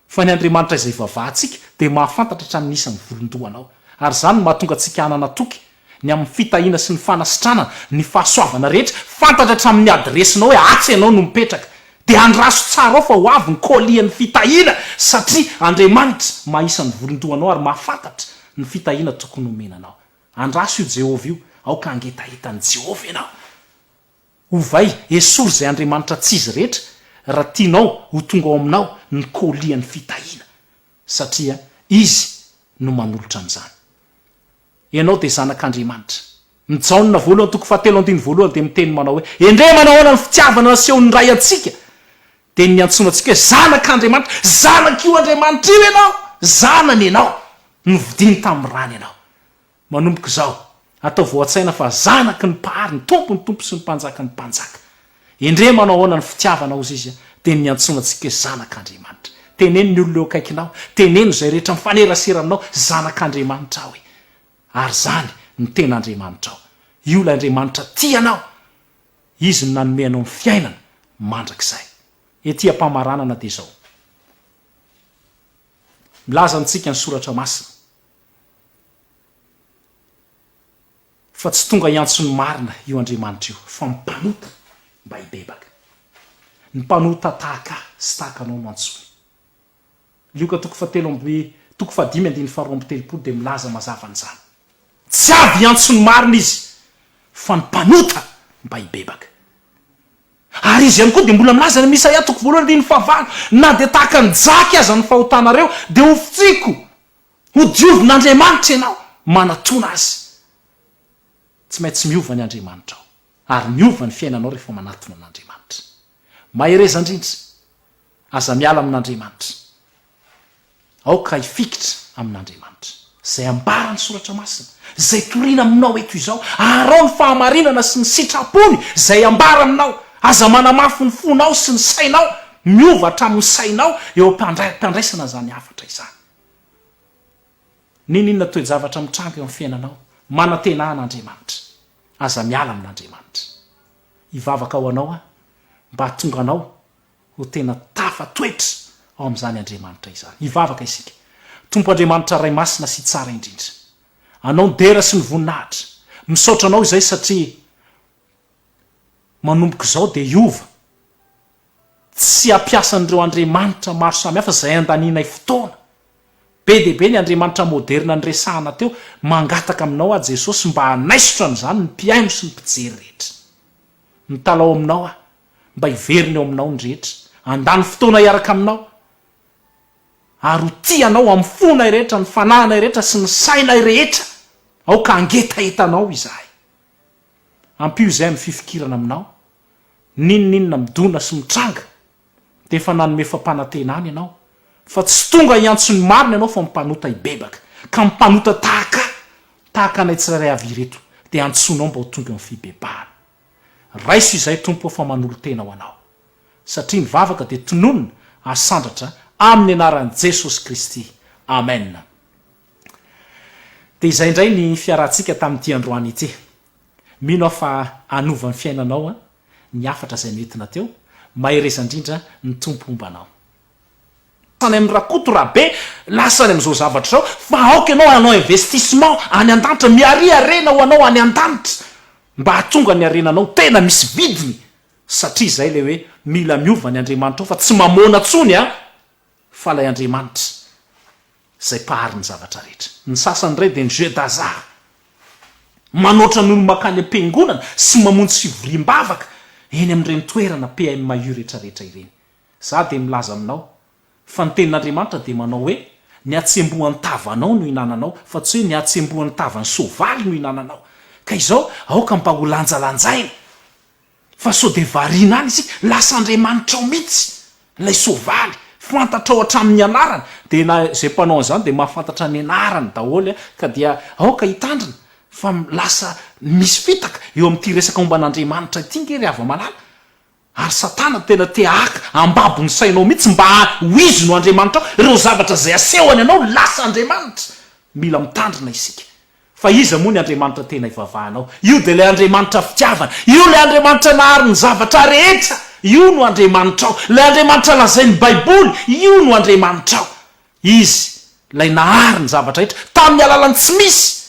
fa ny andriamanitra izay vavahantsika de mahafantatra hatramin'nisany volondohanao ary zany mahatonga atsika hanana toky ny amin'ny fitahina sy ny fanasitranana ny fahasoavana rehetra fantatra hatramin'ny adresinao hoe atsy ianao no mipetraka de andraso tsara ao fa ho avy ny kolian'ny fitahina satria andriamanitra mahisan'ny volondohanao ary mahafantatra ny fitahina tokony omenanao andraso io Jehova io aoka angetahitany Jehova ianao ovay esory zay andriamanitra tsy izy rehetra raha tianao ho tonga ao aminao ny kolian'ny fitahina satria izy no manolotra an'izany ianao de zanak'andriamanitra mijaonona voalohany toko fahatelo andiny voalohany de miteny manao hoe endre manao ana ny fitiavana nasehony ray atsika de ny antsoina atsika hoe zanak'andriamanitra zanak'io andriamanitra io ianao zanany ianao novidiny tamin'ny rany ianao manomboka zao atao voatsaina fa zanaky ny pahary ny tompo sy ny mpanjaka ny mpanjaka endre manao ahoana ny fitiavanao zy izy de ny antsoina atsika hoe zanak'andriamanitra teneny ny olona eo akaikinao teneno zay rehetra mifanerasera aminao zanak'andriamanitra ao ary zany ny ten'andriamanitra ao io la andriamanitra tianao izy no nanome anao ny fiainana mandrakizay ety ampamaranana de zao milaza antsika ny soratra masina fa tsy tonga iantsony marina io andriamanitra io fa mipanota mba hibebaka ny mpanota tahaka sy tahaka anao no antsony lioka toko fahadimy andiny faharoa amby telopolo de milaza mazava an'izany tsy avy iantsony marina izy fa ny mpanota mba hibebaka ary izy ihany koa de mbola milaza ny Misaia toko voalohany andiny fahavalo na de tahaka ny jaky aza ny fahotanareo de ho fitsiko ho diovin'Andriamanitra ianao manatona azy tsy maintsy miova ny Andriamanitra ao ary miova ny fiainanao rehefa manatona an'Andriamanitra. Maherezandrindra aza miala amin'Andriamanitra aoka hifikitra amin'Andriamanitra zay ambara ny soratra masina zay toriana aminao eto izao ary ao ny fahamarinana sy ny sitrapony zay ambara aminao aza manamafy ny fonao sy ny sainao miova hatramin'ny sainao eo ampandraisana zany afatra izany. Ninona toe-javatra mitranga eo amin'ny fiainanao manantenan'Andriamanitra aza miala amin'Andriamanitra hivavaka ao anao mba hatonga anao ho tena tafatoetra ao amin'izany Andriamanitra izany. Hivavaka isika Tompo Andriamanitra ray masina sy tsara indrindra anao dera sy ny voninahitra misaotra anao izay satria manomboka izao dia iova tsy ampiasan'ireo Andriamanitra maro samihafa zay andaninay fotoana be deaibe ny Andriamanitra moderna nyresahana teo mangataka aminao a Jesosy mba hanaisotra n'izany ny mpiaino sy ny mpijery rehetra mitalao aminao mba hiveriny eo aminao ny rehetra andany fotoana iaraka aminao ary ho tianao amin'ny fonay rehetra ny fananay rehetra sy ny sainay rehetra aoka angetahetanao izahay ampio izay amin'ny fifikirana aminao ninoninona midona sy mitranga dia efa nanome fampanantenany ianao fa tsy tonga hiantsony marina ianao fa mimpanota hibebaka ka mimpanota tahaka anay tsirairay avy ireto dia antsonao mba ho tonga amin'ny fibebahana. Raiso izay Tompo fa manolo tena ho anao satria ny vavaka dia tononona asandratra amin'ny anaran'i Jesosy Kristy. Amen. Dia izay indray ny fiarantsika tamin'ity androany ity. Mino fa anova ny fiainanao ny afatra izay nentina teo. Maherezandrindra ny Tompo ombanao. Sany amin'ny rakoto rabe lasany amin'izao zavatra zao fa aoka ianao hanao investissement any an-danitra miariarena ho anao any an-danitra mba hatonga ny arenanao tena misy vidiny satria izay le hoe mila miova ny Andriamanitra ao fa tsy mamona tsony fa lay Andriamanitra zay pahary ny zavatra rehetra. Ny sasany ray dia ny jeu d'hasard manoatra n'olo makany am-piangonana sy mamonjy fivoriam-bavaka eny amin'ireny toerana PMU rehetrarehetra ireny. Za dia milaza aminao fa ny tenin'Andriamanitra dia manao hoe ny atsembohan'ny tavanao no hinananao fa tsy hoe ny atsembohan'ny tavan'ny soavaly no hinananao. Ka izao aoka mba ho lanjalanjaina fa so dia variana any isika lasa Andriamanitra ao mihitsy lay soavaly fantatra ao hatramin'ny anarany dia na zay mpanao an'izany dia mahafantatra ny anarany daholo ka dia aoka hitandrina fa lasa misy fitaka eo amin'ity resaka momban'Andriamanitra ity ngery ava-malala ary Satana tena te haka ambabo ny sainao mihitsy mba ho izy no Andriamanitra ao ireo zavatra zay asehony anao lasa Andriamanitra. Mila mitandrina isika fa iza moa ny Andriamanitra tena ivavahanao io dia ilay Andriamanitra fitiavana io ilay Andriamanitra nahary ny zavatra rehetra io no Andriamanitra ao ilay Andriamanitra lazain'ny Baiboly io no Andriamanitra ao izy lay nahary ny zavatra rehetra tamin'ny alalany tsy misy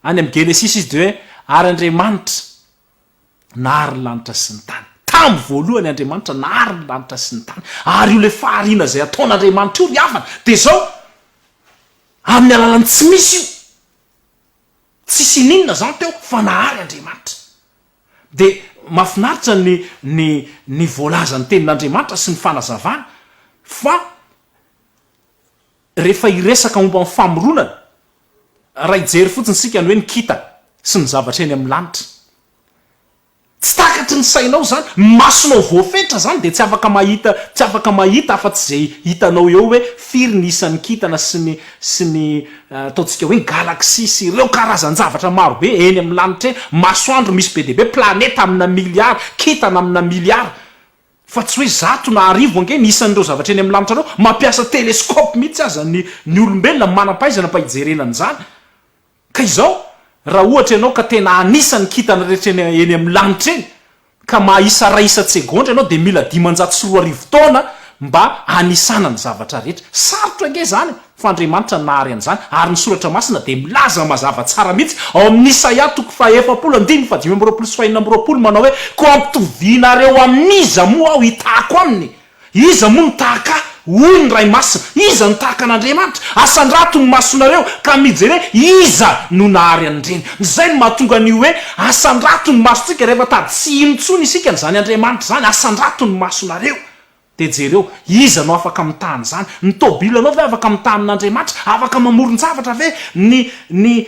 any amin'ny Genesisy izy dia hoe ary Andriamanitra nahary ny lanitra sy ny tany tamin'ny voalohany Andriamanitra nahary ny lanitra sy ny tany ary io le fahariana zay ataon'Andriamanitra io riavana dia zao amin'ny alalany tsy misy io tsy sininona zany teo fa nahary Andriamanitra. Dia mahafinaritra ny voalaza ny tenin'Andriamanitra sy ny fanazavana fa rehefa hiresaka momba ny famoronana raha hijery fotsiny sika ny hoe ny kitana sy ny zavatra eny amin'ny lanitra tsy takatry ny sainao zany masonao voafetra zany dia tsy afaka mahita afa-tsy zay hitanao eo hoe firy ny isan'ny kitana sy ny ataontsika hoe galaxy sy ireo karazan-javatra marobe eny amin'ny lanitra eny masoandro misy be deaibe planeta amina miliara kitana amina miliara fa tsy hoe zato na arivo ange ny isan'ireo zavatra eny amin'ny lanitra reo mampiasa teleskope mihitsy aza ny olombelona manam-pahaizana mba hijerenana zany. Ka izao raha ohatra ianao ka tena anisan'ny kitana rehetra eny amin'ny lanitra eny ka mahisa ray isa-tsegondra ianao dia mila 504 taona mba anisana ny zavatra rehetra. Sarotra ange zany fa Andriamanitra nahary an'izany ary ny soratra masina dia milaza mazava tsara mihitsy ao amin'ny Isaia 7:5-20 manao hoe ko ampitovianareo amin'iza moa aho hitako aminy iza moa nitahaka hoy ny ray masina iza nitahaka an'Andriamanitra asandrato ny masonareo ka mijery iza no nahary an'ireny. Zay no mahatonga ny hoe asandrato ny masontsika rehefa tady tsy inontsony isika n'izany Andriamanitra zany asandrato ny masonareo de jereo iza no afaka mitany zany ny tobilanao ve afaka mitanin'Andriamanitra afaka mamoron-javatra ve ny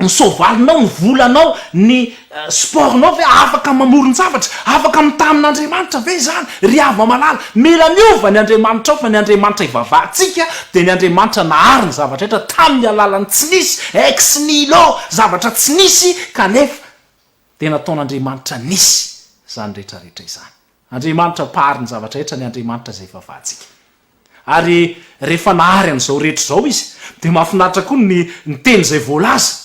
sovalinao ny volanao ny sportnao ve afaka mamoron-javatra afaka mitanin'Andriamanitra ve zany ry ava malala mila miova ny Andriamanitra ao fa ny Andriamanitra ivavahantsika de ny Andriamanitra nahary ny zavatra rehetra tamin'ny alalany tsy nisy ex nihilo zavatra tsy nisy kanefa de nataon'Andriamanitra nisy zany rehetrarehetra izany Andriamanitra pahary ny zavatra rehetra ny Andriamanitra zay ivavahantsika ary rehefa nahary an'izao rehetra zao izy de mahafinaritra koa ny teny zay voalaza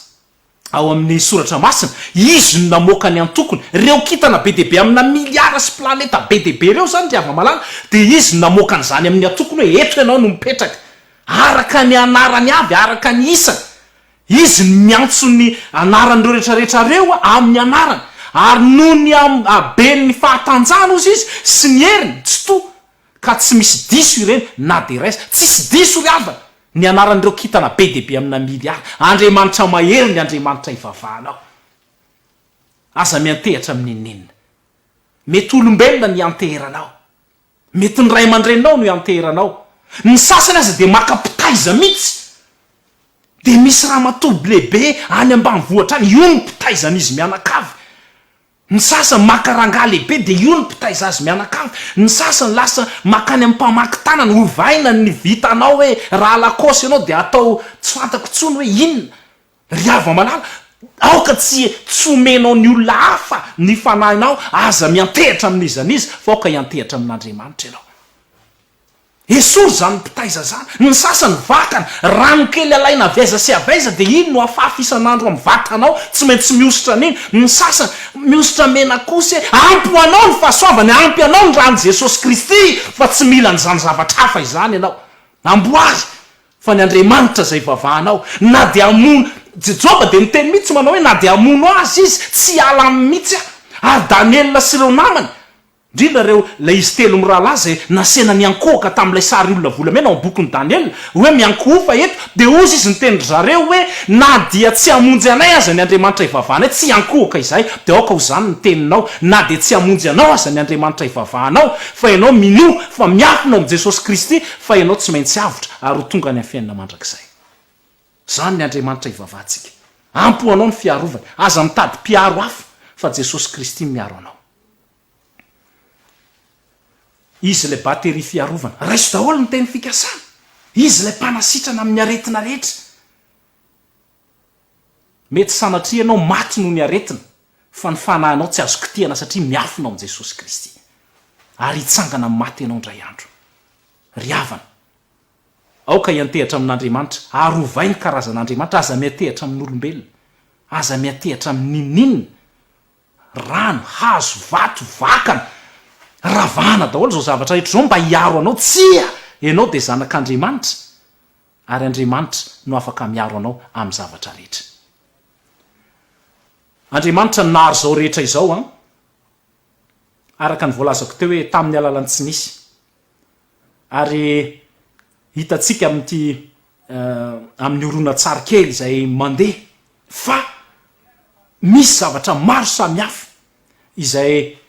ao amin'ny soratra masina izy no namoaka ny antokony reo kitana be deaibe amina miliara sy planeta be deaibe reo zany ry ava malala de izy no namoaka an'izany amin'ny antokony hoe eto ianao no mipetraka araka ny anarany avy araka ny isany izy no miantso ny anaran'ireo rehetrarehetra reo amin'ny anarany ary noho ny aben'ny fahatanjana ozy izy sy ny heriny tsy to ka tsy misy diso ireny na de raisa tsisy diso ry avana ny anaran'ireo kitana be deaibe amina miliara Andriamanitra mahery ny Andriamanitra ivavahanao aza miantehatra amin'inninina mety olombelona ny anteheranao mety ny ray aman-drenao no anteheranao ny sasany aza de makapitaiza mihitsy de misy raha matoby lehibe any ambanivohatra any io ny pitaizan'izy mianakavy ny sasany makaranga lehibe de io ny pitaiza azy mianakavy ny sasany lasa makany amin'ny mpamaky tanany hovaina ny vitanao hoe raha lakosy ianao de atao tsy fantako tsony hoe inona ry ava malala aoka tsy omenao ny olona hafa ny fanahinao aza miantehatra amin'izan'izy fa aoka iantehatra amin'Andriamanitra ianao esory zany mpitaiza zany ny sasany vakana rano kely alaina avaiza sy avaiza de iny no afafy isan'andro amin'ny vatanao tsy maintsy miositra an'iny ny sasany miositra mena kosa ampo anao ny fahasoavany ampy anao ny rano Jesosy Kristy fa tsy mila nyzany zavatra hafa izany ianao amboary fa ny Andriamanitra zay vavahanao na de amono Jejoba de niteny mihitsy manao hoe na de amono azy izy tsy ala aminy mihitsy ary Daniela sy ireo namany ndrindra reo la izy telo mirahalaza nasena niankohaka tamin'ilay sary olona volamena ao bokyny Daniela hoe miankofa eto de ozy izy nitendry zareo hoe na dia tsy amonjy anay aza ny Andriamanitra ivavahanay tsy ankohaka izay de aoka ho zany ny teninao na de tsy amonjy anao aza ny Andriamanitra ivavahanao fa ianao minio fa miafinao amin'ny Jesosy Kristy fa ianao tsy maintsy avotra ary ho tonga ny afiainana mandrakizay zany ny Andriamanitra ivavahantsika ampo anao ny fiarovany aza mitady mpiaro hafa fa Jesosy Kristy miaro anao izy le batery fiarovana raiso daholo ny teny fikasana izy le mpanasitrana amin'ny aretina rehetra mety sanatria ianao maty noho ny aretina fa ny fanahinao tsy azo kitihana satria miafinao amin'i Jesosy Kristy ary hitsangana amin'ny maty ianao indray andro ry havana aoka iantehatra amin'Andriamanitra ary hovainy karazan'Andriamanitra aza miantehatra amin'olombelona aza miantehatra amin'inninina rano hazo vato vakana ravana daholo zao zavatra rehetra zao mba hiaro anao tsia ianao de zanak'Andriamanitra ary Andriamanitra no afaka miaro anao amin'ny zavatra rehetra Andriamanitra ny nahary zao rehetra izao araka ny voalazako teo hoe tamin'ny alalany tsy nisy ary hitatsika amin'ity amin'ny orona tsara kely izay mandeha fa misy zavatra maro samihafa izay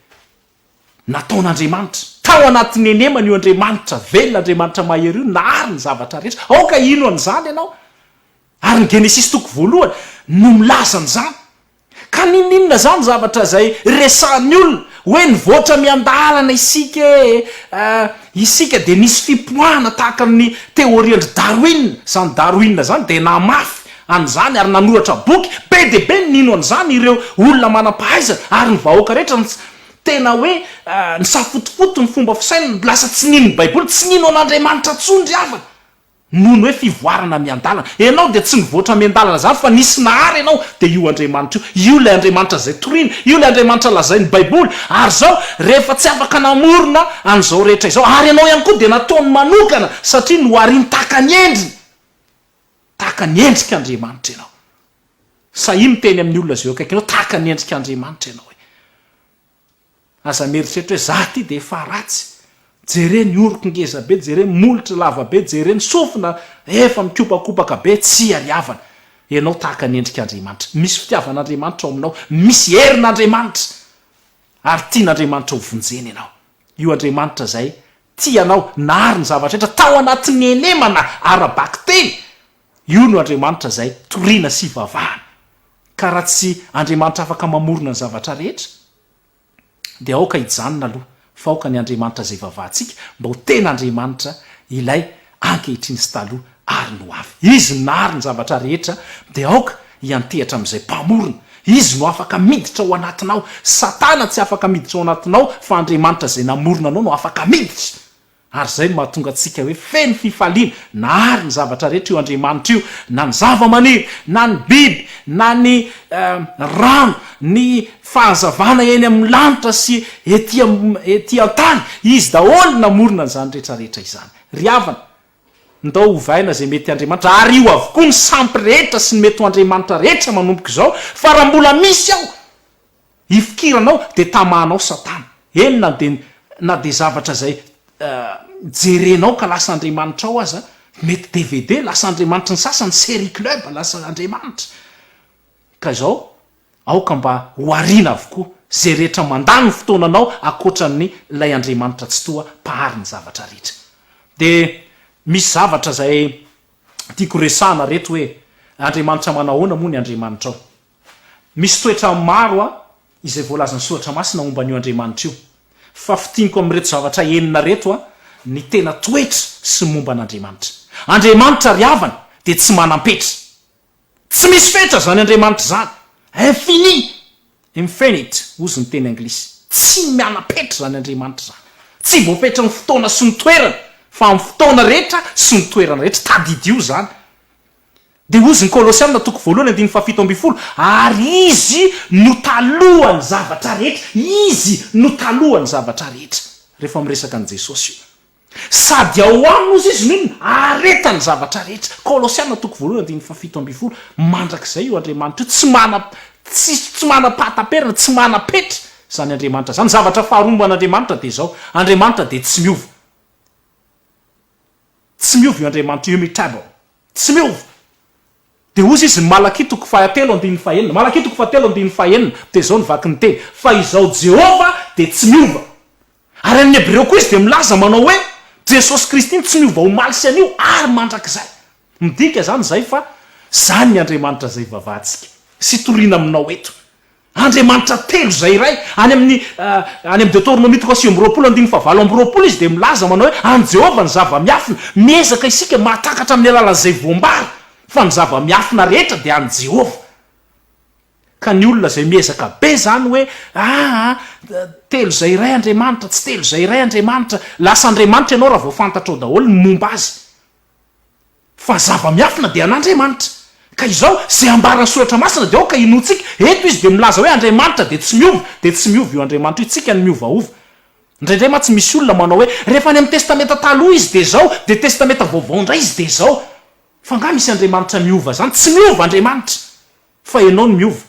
nataon'Andriamanitra tao anatin'ny enemany io Andriamanitra velona Andriamanitra mahery io nahary ny zavatra rehetra aoka ino an'izany ianao ary ny Genesis toko voalohany no milaza an'izany ka ninninona zany zavatra zay resahan'ny olona hoe nivoatra miandalana isika de nisy fipoahana tahaka ny teoriandry Darwin zany Darwin zany de namafy an'izany ary nanoratra boky be de be nino an'izany ireo olona manam-pahaizana ary ny vahoaka rehetra tena hoe ny safotofoto ny fomba fisainana lasa tsy nino ny Baiboly tsy nino an'Andriamanitra tsondry avana noho ny hoe fivoarana miandalana ianao de tsy nivoatra miandalana zany fa nisy nahary ianao de io Andriamanitra io le Andriamanitra zay torina io le Andriamanitra lazain'ny Baiboly ary zao rehefa tsy afaka namorona an'izao rehetra izao ary ianao ihany koa de nataony manokana satria nohariny tahaka ny endrika Andriamanitra ianao sahiny teny amin'ny olona zay akaiky ianao tahaka ny endrika Andriamanitra ianao aza mieritreritra hoe za ty de efa ratsy jereny oroko ngeza be jereny molitra lava be jereny sofina efa mikopakopaka be tsy ariavana ianao tahaka ny endrik'Andriamanitra misy fitiavan'Andriamanitra ao aminao misy herin'Andriamanitra ary tian'Andriamanitra ho vonjeny ianao io Andriamanitra zay tianao nary ny zavatra rehetra tao anatin'ny enemana arabaky teny io no Andriamanitra zay toriana sy vavahana ka raha tsy Andriamanitra afaka mamorona ny zavatra rehetra dia aoka hijanona aloha fa aoka ny Andriamanitra zay vavahantsika mba ho tena Andriamanitra ilay ankehitriny sy taloha ary no avy izy nary ny zavatra rehetra dia aoka hiantehatra amin'izay mpamorona izy no afaka miditra ao anatinao satana tsy afaka miditra ao anatinao fa Andriamanitra zay namorona anao no afaka miditra ary zay no mahatonga antsika hoe feno fifaliana nary ny zavatra rehetra io Andriamanitra io na ny zava-maniry na ny biby na ny rano ny fahazavana eny amin'ny lanitra sy ety an-tany izy daholo namorona n'izany rehetrarehetra izany ry havana ndao hovaina zay mety Andriamanitra ary io avokoa ny sampy rehetra sy ny mety ho Andriamanitra rehetra manomboka izao fa raha mbola misy ao ifikiranao de tamahanao satana eny na de zavatra zay jerenao ka lasa Andriamanitra ao aza mety DVD lasa Andriamanitra ny sasany série club lasa Andriamanitra ka zao aoka mba hoarina avokoa zay rehetra mandany fotoananao akoatran'ny lay Andriamanitra tsy toa pahary ny zavatra rehetra de misy zavatra zay tiako resahana reto hoe Andriamanitra manahoana moa ny Andriamanitra ao misy toetra maro izay voalazany soratra masina momba an'io Andriamanitra io fa fitianiko amin'reto zavatra enina reto ny tena toetra sy momba an'Andriamanitra Andriamanitra ry havana de tsy manam-petra tsy misy fetra zany Andriamanitra zany infini infinite ozy ny teny anglisy tsy miana-petra zany Andriamanitra zany tsy voapetra ny fotoana sy ny toerana fa amin'ny fotoana rehetra sy ny toerana rehetra tadidio zany de ozy ny Kolosiana 1:7 ary izy no talohany zavatra rehetra izy no talohany zavatra rehetra rehefa miresaka an' Jesosy io sady ao aminy ozy izy no areta ny zavatra rehetra Kolosiana 1:7 mandrak'izay io Andriamanitra io tsy mana-pataperana tsy mana-petra zany Andriamanitra zany zavatra faharomba an'Andriamanitra de zao Andriamanitra de tsy miova io Andriamanitra immutable tsy miova de ozy izy Malaki 3:3 Malaki 3:3 de zao nivaky ny teny fa izao Jehova de tsy miova ary amin'ny Hebreo koa izy de milaza manao hoe Jesosy Kristy tsy miova omaly sy anio ary mandrak'izay midika zany zay fa zany ny Andriamanitra zay vavahantsika sy toriana aminao eto Andriamanitra telo zay iray any amin'ny Deutéronomie 3:20 izy de milaza manao hoe any Jehova ny zava-miafina miezaka isika mahatakatra amin'ny alalan'izay voambary fa ny zava-miafina rehetra de any Jehova ka ny olona zay miezaka be zany hoe telo zay iray Andriamanitra tsy telo zay iray Andriamanitra lasa Andriamanitra ianao raha vao fantatrao daholo ny momba azy fa zava-miafina de an'Andriamanitra ka izao zay ambarany soratra masina de aoka inotsika eto izy de milaza hoe Andriamanitra de tsy miova io Andriamanitra io tsika ny miovaova indraindray ma tsy misy olona manao hoe rehefa any amin'ny testamenta taloha izy de zao de testamenta vaovao indray izy de zao fa nga misy Andriamanitra miova zany tsy miova Andriamanitra fa ianao ny miova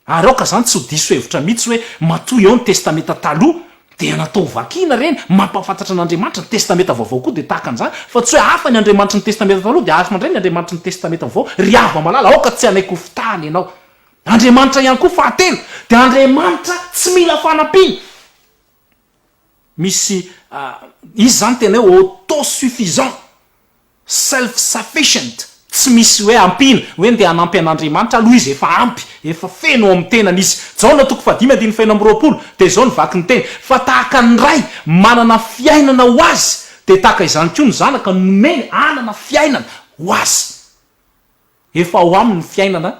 ary aoka zany tsy ho diso hevitra mihitsy hoe matoy eo ny testamenta taloha de natao vakina reny mampafantatra an'Andriamanitra ny testamenta vaovao koa de tahaka an'izany fa tsy hoe hafa ny Andriamanitra ny testamenta taloha de hafa mandray ny Andriamanitra ny testamenta vaovao ry hava malala aoka tsy anaiko fitahany ianao Andriamanitra ihany koa fahatelo de Andriamanitra tsy mila fanampiana misy izy zany tena hoe autosuffisant self sufficient tsy misy hoe ampina hoe nde hanampy an'Andriamanitra aloha izy efa ampy efa feno amin'ny tenany izy zao na 5:20 de zao nivaky ny teny fa tahaka ny ray manana fiainana ho azy de tahaka izany koa ny zanaka nomeny anana fiainana ho azy efa ao aminy fiainana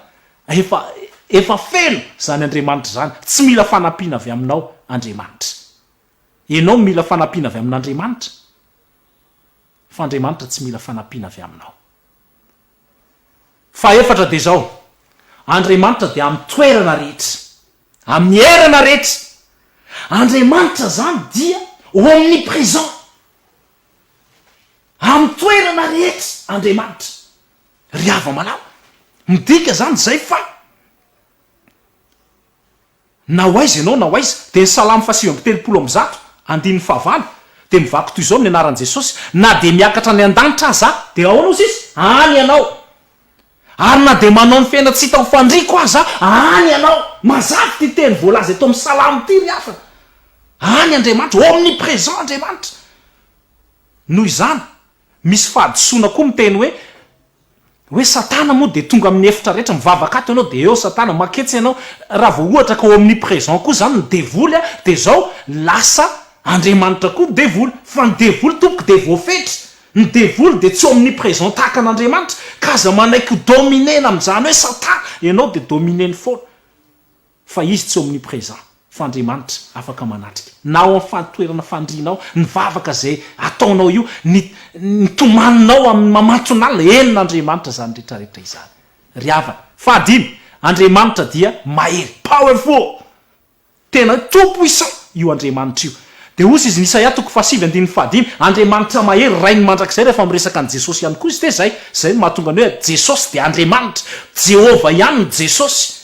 efa feno zany Andriamanitra zany tsy mila fanampiana avy aminao Andriamanitra ianao mila fanampiana avy amin'Andriamanitra fa Andriamanitra tsy mila fanampiana avy aminao fa efatra de zao Andriamanitra de amin'ny toerana rehetra amin'ny erana rehetra Andriamanitra zany dia omniprésent amin'ny toerana rehetra Andriamanitra ry hava malao midika zany zay fa na hoaizy ianao na hoaizy de ny Salamo 1:30 2:9 de mivaky toy izao amin'ny anaran'i Jesosy na de miakatra ny an-danitra aza de ahoana ozy izy any ianao ary na de manao ny fiaina tsy hita ho fandriko aza any ianao mazavy ty teny voalaza eto amin'ny Salamo ty ry hafa any Andriamanitra omniprésent Andriamanitra noho izany misy fahadisoana koa miteny hoe satana moa de tonga amin'ny efitra rehetra mivavaka ato ianao de eo satana maketsy ianao raha vao ohatra ka ao amin'ny présent koa zany ny devoly de zao lasa Andriamanitra koa devoly fa ny devoly tompoka de voafetra ny devoly de tsy amin'ny présent tahaka an'Andriamanitra ka za manaiky dominena amin'izany hoe satana ianao de domineny foana fa izy tsy amin'ny présent fa Andriamanitra afaka manatrika na ao amin'ny fantoerana fandrianao ny vavaka zay ataonao io ny tomaninao amin'ny mamanton'alina enin'Andriamanitra zany rehetrarehetra izany ry havana fahadimy Andriamanitra dia mahery powerful tena tout puissant io Andriamanitra io de ozy izy Isaia 7:5 Andriamanitra mahery rainy mandrakizay rehefa miresaka ny Jesosy ihany koa izy te zay mahatonga ny hoe Jesosy de Andriamanitra Jehova ihany ny Jesosy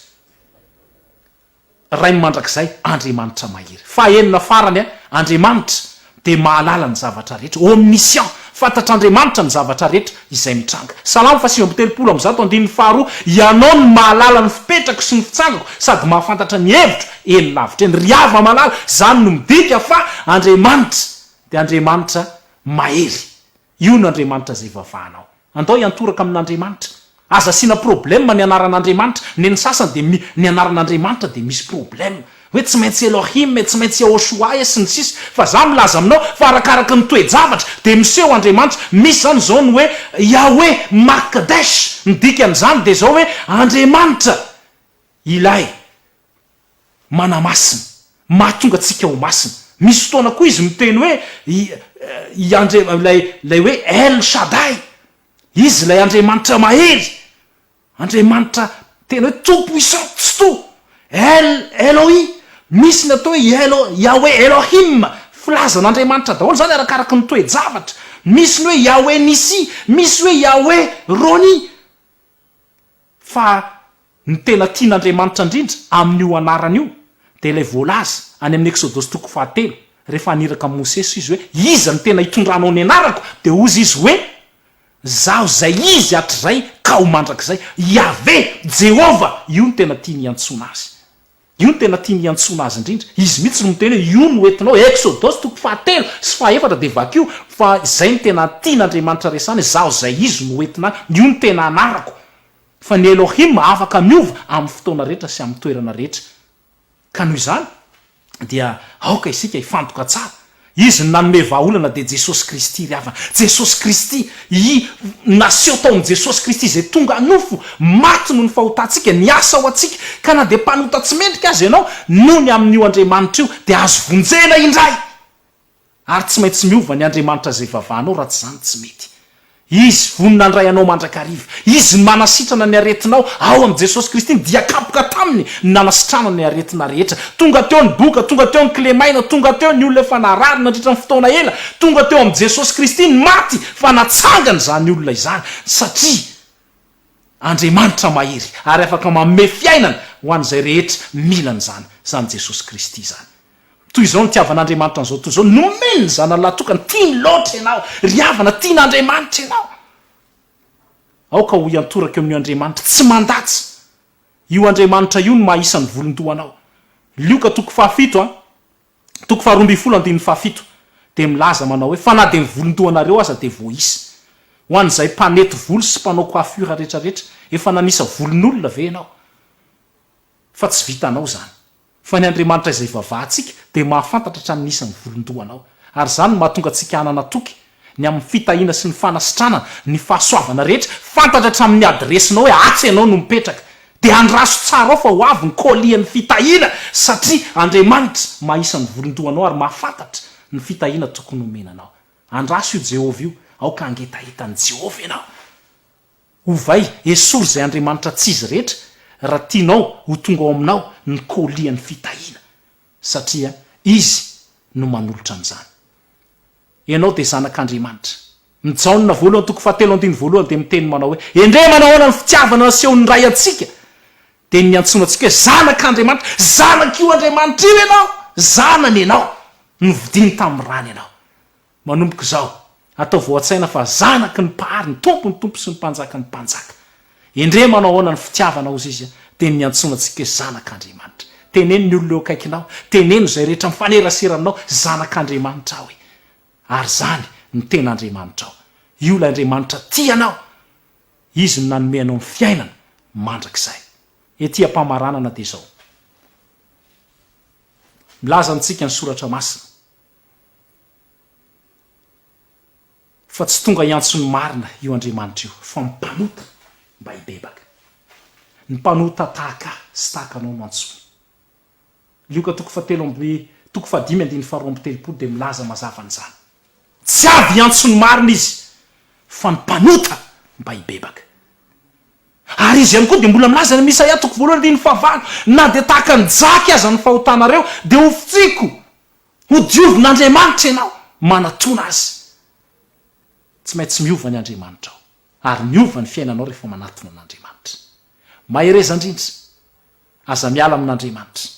rainy mandrakizay Andriamanitra mahery fahenina farany Andriamanitra de mahalala ny zavatra rehetra omniscient fantatr'Andriamanitra ny zavatra rehetra izay mitranga Salamo 1:3 ianao ny mahalala ny fipetrako sy ny fitsangako sady mahafantatra ny hevitra eny lavitra eny riava malala zany no midika fa Andriamanitra de Andriamanitra mahery io no Andriamanitra zay vavahanao andao iantoraka amin'Andriamanitra aza sina problème ny anaran'Andriamanitra ny sasany de ny anaran'Andriamanitra de misy problème hoe tsy maintsy Elohim tsy maintsy Yahoshua sy ny sisa fa za milaza aminao fa arakaraka ny toe-javatra de miseho Andriamanitra misy zany zao ny hoe Yahweh Makadesh midika an'izany de zao hoe Andriamanitra ilay manamasina mahatonga atsika ho masina misy fotoana koa izy miteny hoe lay hoe El Shaddai izy lay Andriamanitra mahery Andriamanitra tena hoe tout puissant tsy to Eloi misy ny atao hoe Yahweh Elohim filazan'Andriamanitra daholo zany arakaraka ny toe-javatra misy ny hoe Yahweh Nissi misy hoe Yahweh Roni fa ny tena tian'Andriamanitra indrindra amin'io anarany io de ilay voalaza any amin'ny Exodus 3 rehefa aniraka Mosesy izy hoe iza ny tena hitondranao ny anarako de ozy izy hoe zaho zay izy hatrizay ka ho mandrakizay Yahweh Jehova io ny tena tiany antsona azy io ny tena tiany antsona azy indrindra izy mihitsy no miteny hoe io no entinao Exodus 3 sy 4 de vakio fa zay ny tena tian'Andriamanitra resany zaho zay izy no entina io ny tena anarako fa ny Elohim afaka miova amin'ny fotoana rehetra sy amin'ny toerana rehetra ka noho izany dia aoka isika hifantoka tsara izy nanome vahaolana de Jesosy Kristy ry havana Jesosy Kristy naseho tao amin'ny Jesosy Kristy zay tonga nofo maty no ny fahotantsika ny asa ho atsika ka na de mpanota tsy mendrika azy ianao noho ny amin'io Andriamanitra io de azo vonjena indray ary tsy maintsy miova ny Andriamanitra zay vavahanao raha tsy zany tsy mety izy voninandray anao mandrakariva izy manasitrana ny aretinao ao am Jesosy Kristy dia kapoka taminy nanasitrana ny aretina rehetra tonga teo ny boka tonga teo ny klemaina tonga teo ny olona efa narary nandritra ny fotoana ela tonga teo am Jesosy Kristy ny maty fa natsangany zany olona izany satria Andriamanitra mahery ary afaka manome fiainana ho an'izay rehetra milan'izany zany Jesosy Kristy zany toy izao ny tiavan'Andriamanitra an'izao toy izao nomeny zany latokany tiany loatra ianao ry havana tian'Andriamanitra ianao aoka ho iantoraka amin'io Andriamanitra tsy mandatsy io Andriamanitra io no maha-isan'ny volondohanao Lioka 7 de milaza manao hoe fa na de ny volondohanareo aza de voaisa ho an'izay mpanety volo sy mpanao coiffure rehetrarehetra efa nanisa volon'olona ve ianao fa tsy vitanao zany fa ny Andriamanitra izay vavahantsika de mahafantatra hatramin'ny isan'ny volondohanao ary zany mahatonga atsika hanana toky ny amin'ny fitahiana sy ny fanasitrana ny fahasoavana rehetra fantatra hatramin'ny adresinao hoe atsy ianao no mipetraka de andraso tsara ao fa ho avy ny kolian'ny fitahiana satria Andriamanitra maha-isan'ny volondohanao ary mahafantatra ny fitahiana tokony omenanao andraso io Jehova io aoka angetahetany Jehova ianao ovay esory zay Andriamanitra tsy izy rehetra raha tianao ho tonga ao aminao ny kolian'ny fitahiana satria izy no manolotra an'izany ianao de zanak'Andriamanitra mijaonona voalohany de miteny manao hoe endre manahoana ny fitiavana nasehon'ny ray atsika de ny antsoina atsika hoe zanak'Andriamanitra zanak'io Andriamanitra io ianao zanany ianao novidiny tamin'ny rany ianao manomboka zao atao voatsaina fa zanaky ny mpahary ny tompo sy ny mpanjaka ny mpanjaka endre manao ahoana ny fitiavana ozy izy de ny antsoina atsika hoe zanak'Andriamanitra teneny ny olona eo akaikinao teneno zay rehetra mifanerasera aminao zanak'Andriamanitra hoe ary zany ny ten'Andriamanitra ao. Io lay Andriamanitra tianao, izy no nanome anao ny fiainana mandrakizay. Ety ampamaranana dia izao. Milaza amintsika ny soratra masina. Fa tsy tonga iantso ny marina io Andriamanitra io, fa mpanota mba hibebaka. Ny mpanota tahaka sy tahaka anao no antsoiny. Lioka toko 5:7 dia milaza mazava an'izany. Tsy avy iantso ny marina izy, fa ny mpanota mba hibebaka. Ary izy ihany koa dia mbola milaza ny Misaia 1:5, na dia tahaka ny jaky aza ny fahotanareo dia ho fitsiko, ho diovin'Andriamanitra ianao manatona azy. Tsy maintsy miova ny Andriamanitra ao, ary miova ny fiainanao rehefa manatona an'Andriamanitra. Mahereza indrindra, aza miala amin'Andriamanitra,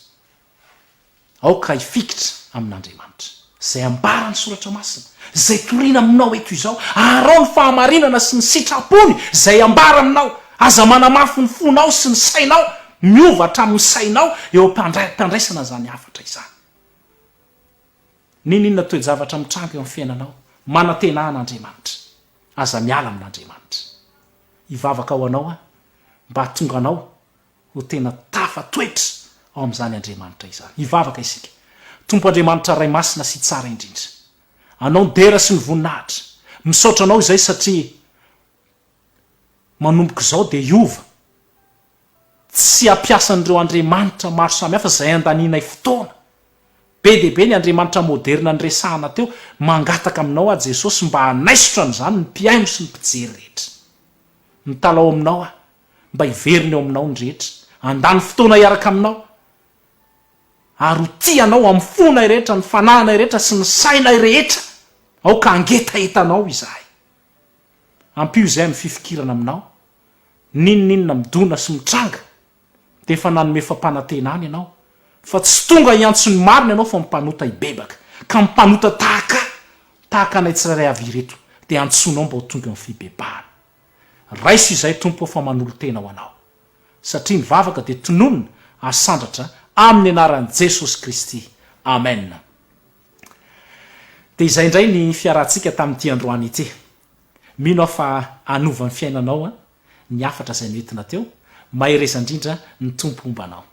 aoka hifikitra amin'Andriamanitra. Zay ambara ny soratra masina, zay toriana aminao eto izao, arao ny fahamarinana sy ny sitrapony zay ambara aminao. Aza manamafy ny fonao sy ny sainao, miova hatramin'ny sainao eo ampandraisana zany hafatra izany. Ninona toe-javatra mitranga eo amin'ny fiainanao, manantenan'Andriamanitra, aza miala amin'Andriamanitra. Hivavaka ao anao mba hatonga anao ho tena tafatoetra ao amin'izany Andriamanitra izany. Hivavaka isika. Tompo Andriamanitra ray masina sy tsara indrindra, anao ny dera sy ny voninahitra, misaotra anao izay satria manomboka izao dia iova, tsy ampiasan'ireo Andriamanitra maro samihafa zay andaninay fotoana. Be dia be ny Andriamanitra moderna nyresahana teo, mangataka aminao Jesosy mba hanaisotra n'izany ny mpiaino sy ny mpijery rehetra. Mitalao aminao mba hiveriny eo aminao ny rehetra, andany fotoana hiaraka aminao, ary ho tianao amin'ny fonay rehetra, ny fananay rehetra sy ny sainay rehetra, aoka angetahetanao izahay. Ampio izay amin'ny fifikirana aminao, ninona midona sy mitranga, dia efa nanome fampanantenana ianao, fa tsy tonga iantso ny marina ianao, fa mpanota hibebaka, ka mpanota tahaka anay tsirairay avy ireto, dia antsonao mba ho tonga amin'ny fibebahana. Raiso izay Tompo fa manolo tena ho anao, satria mivavaka dia tononona asandratra amin'ny anaran'i Jesosy Kristy. Amen. Dia izay indray ny fiarantsika tamin'ity androany ity. Mino aho fa anova ny fiainanao ny hafatra izay nentina teo. Mahereza indrindra ny Tompo ombanao.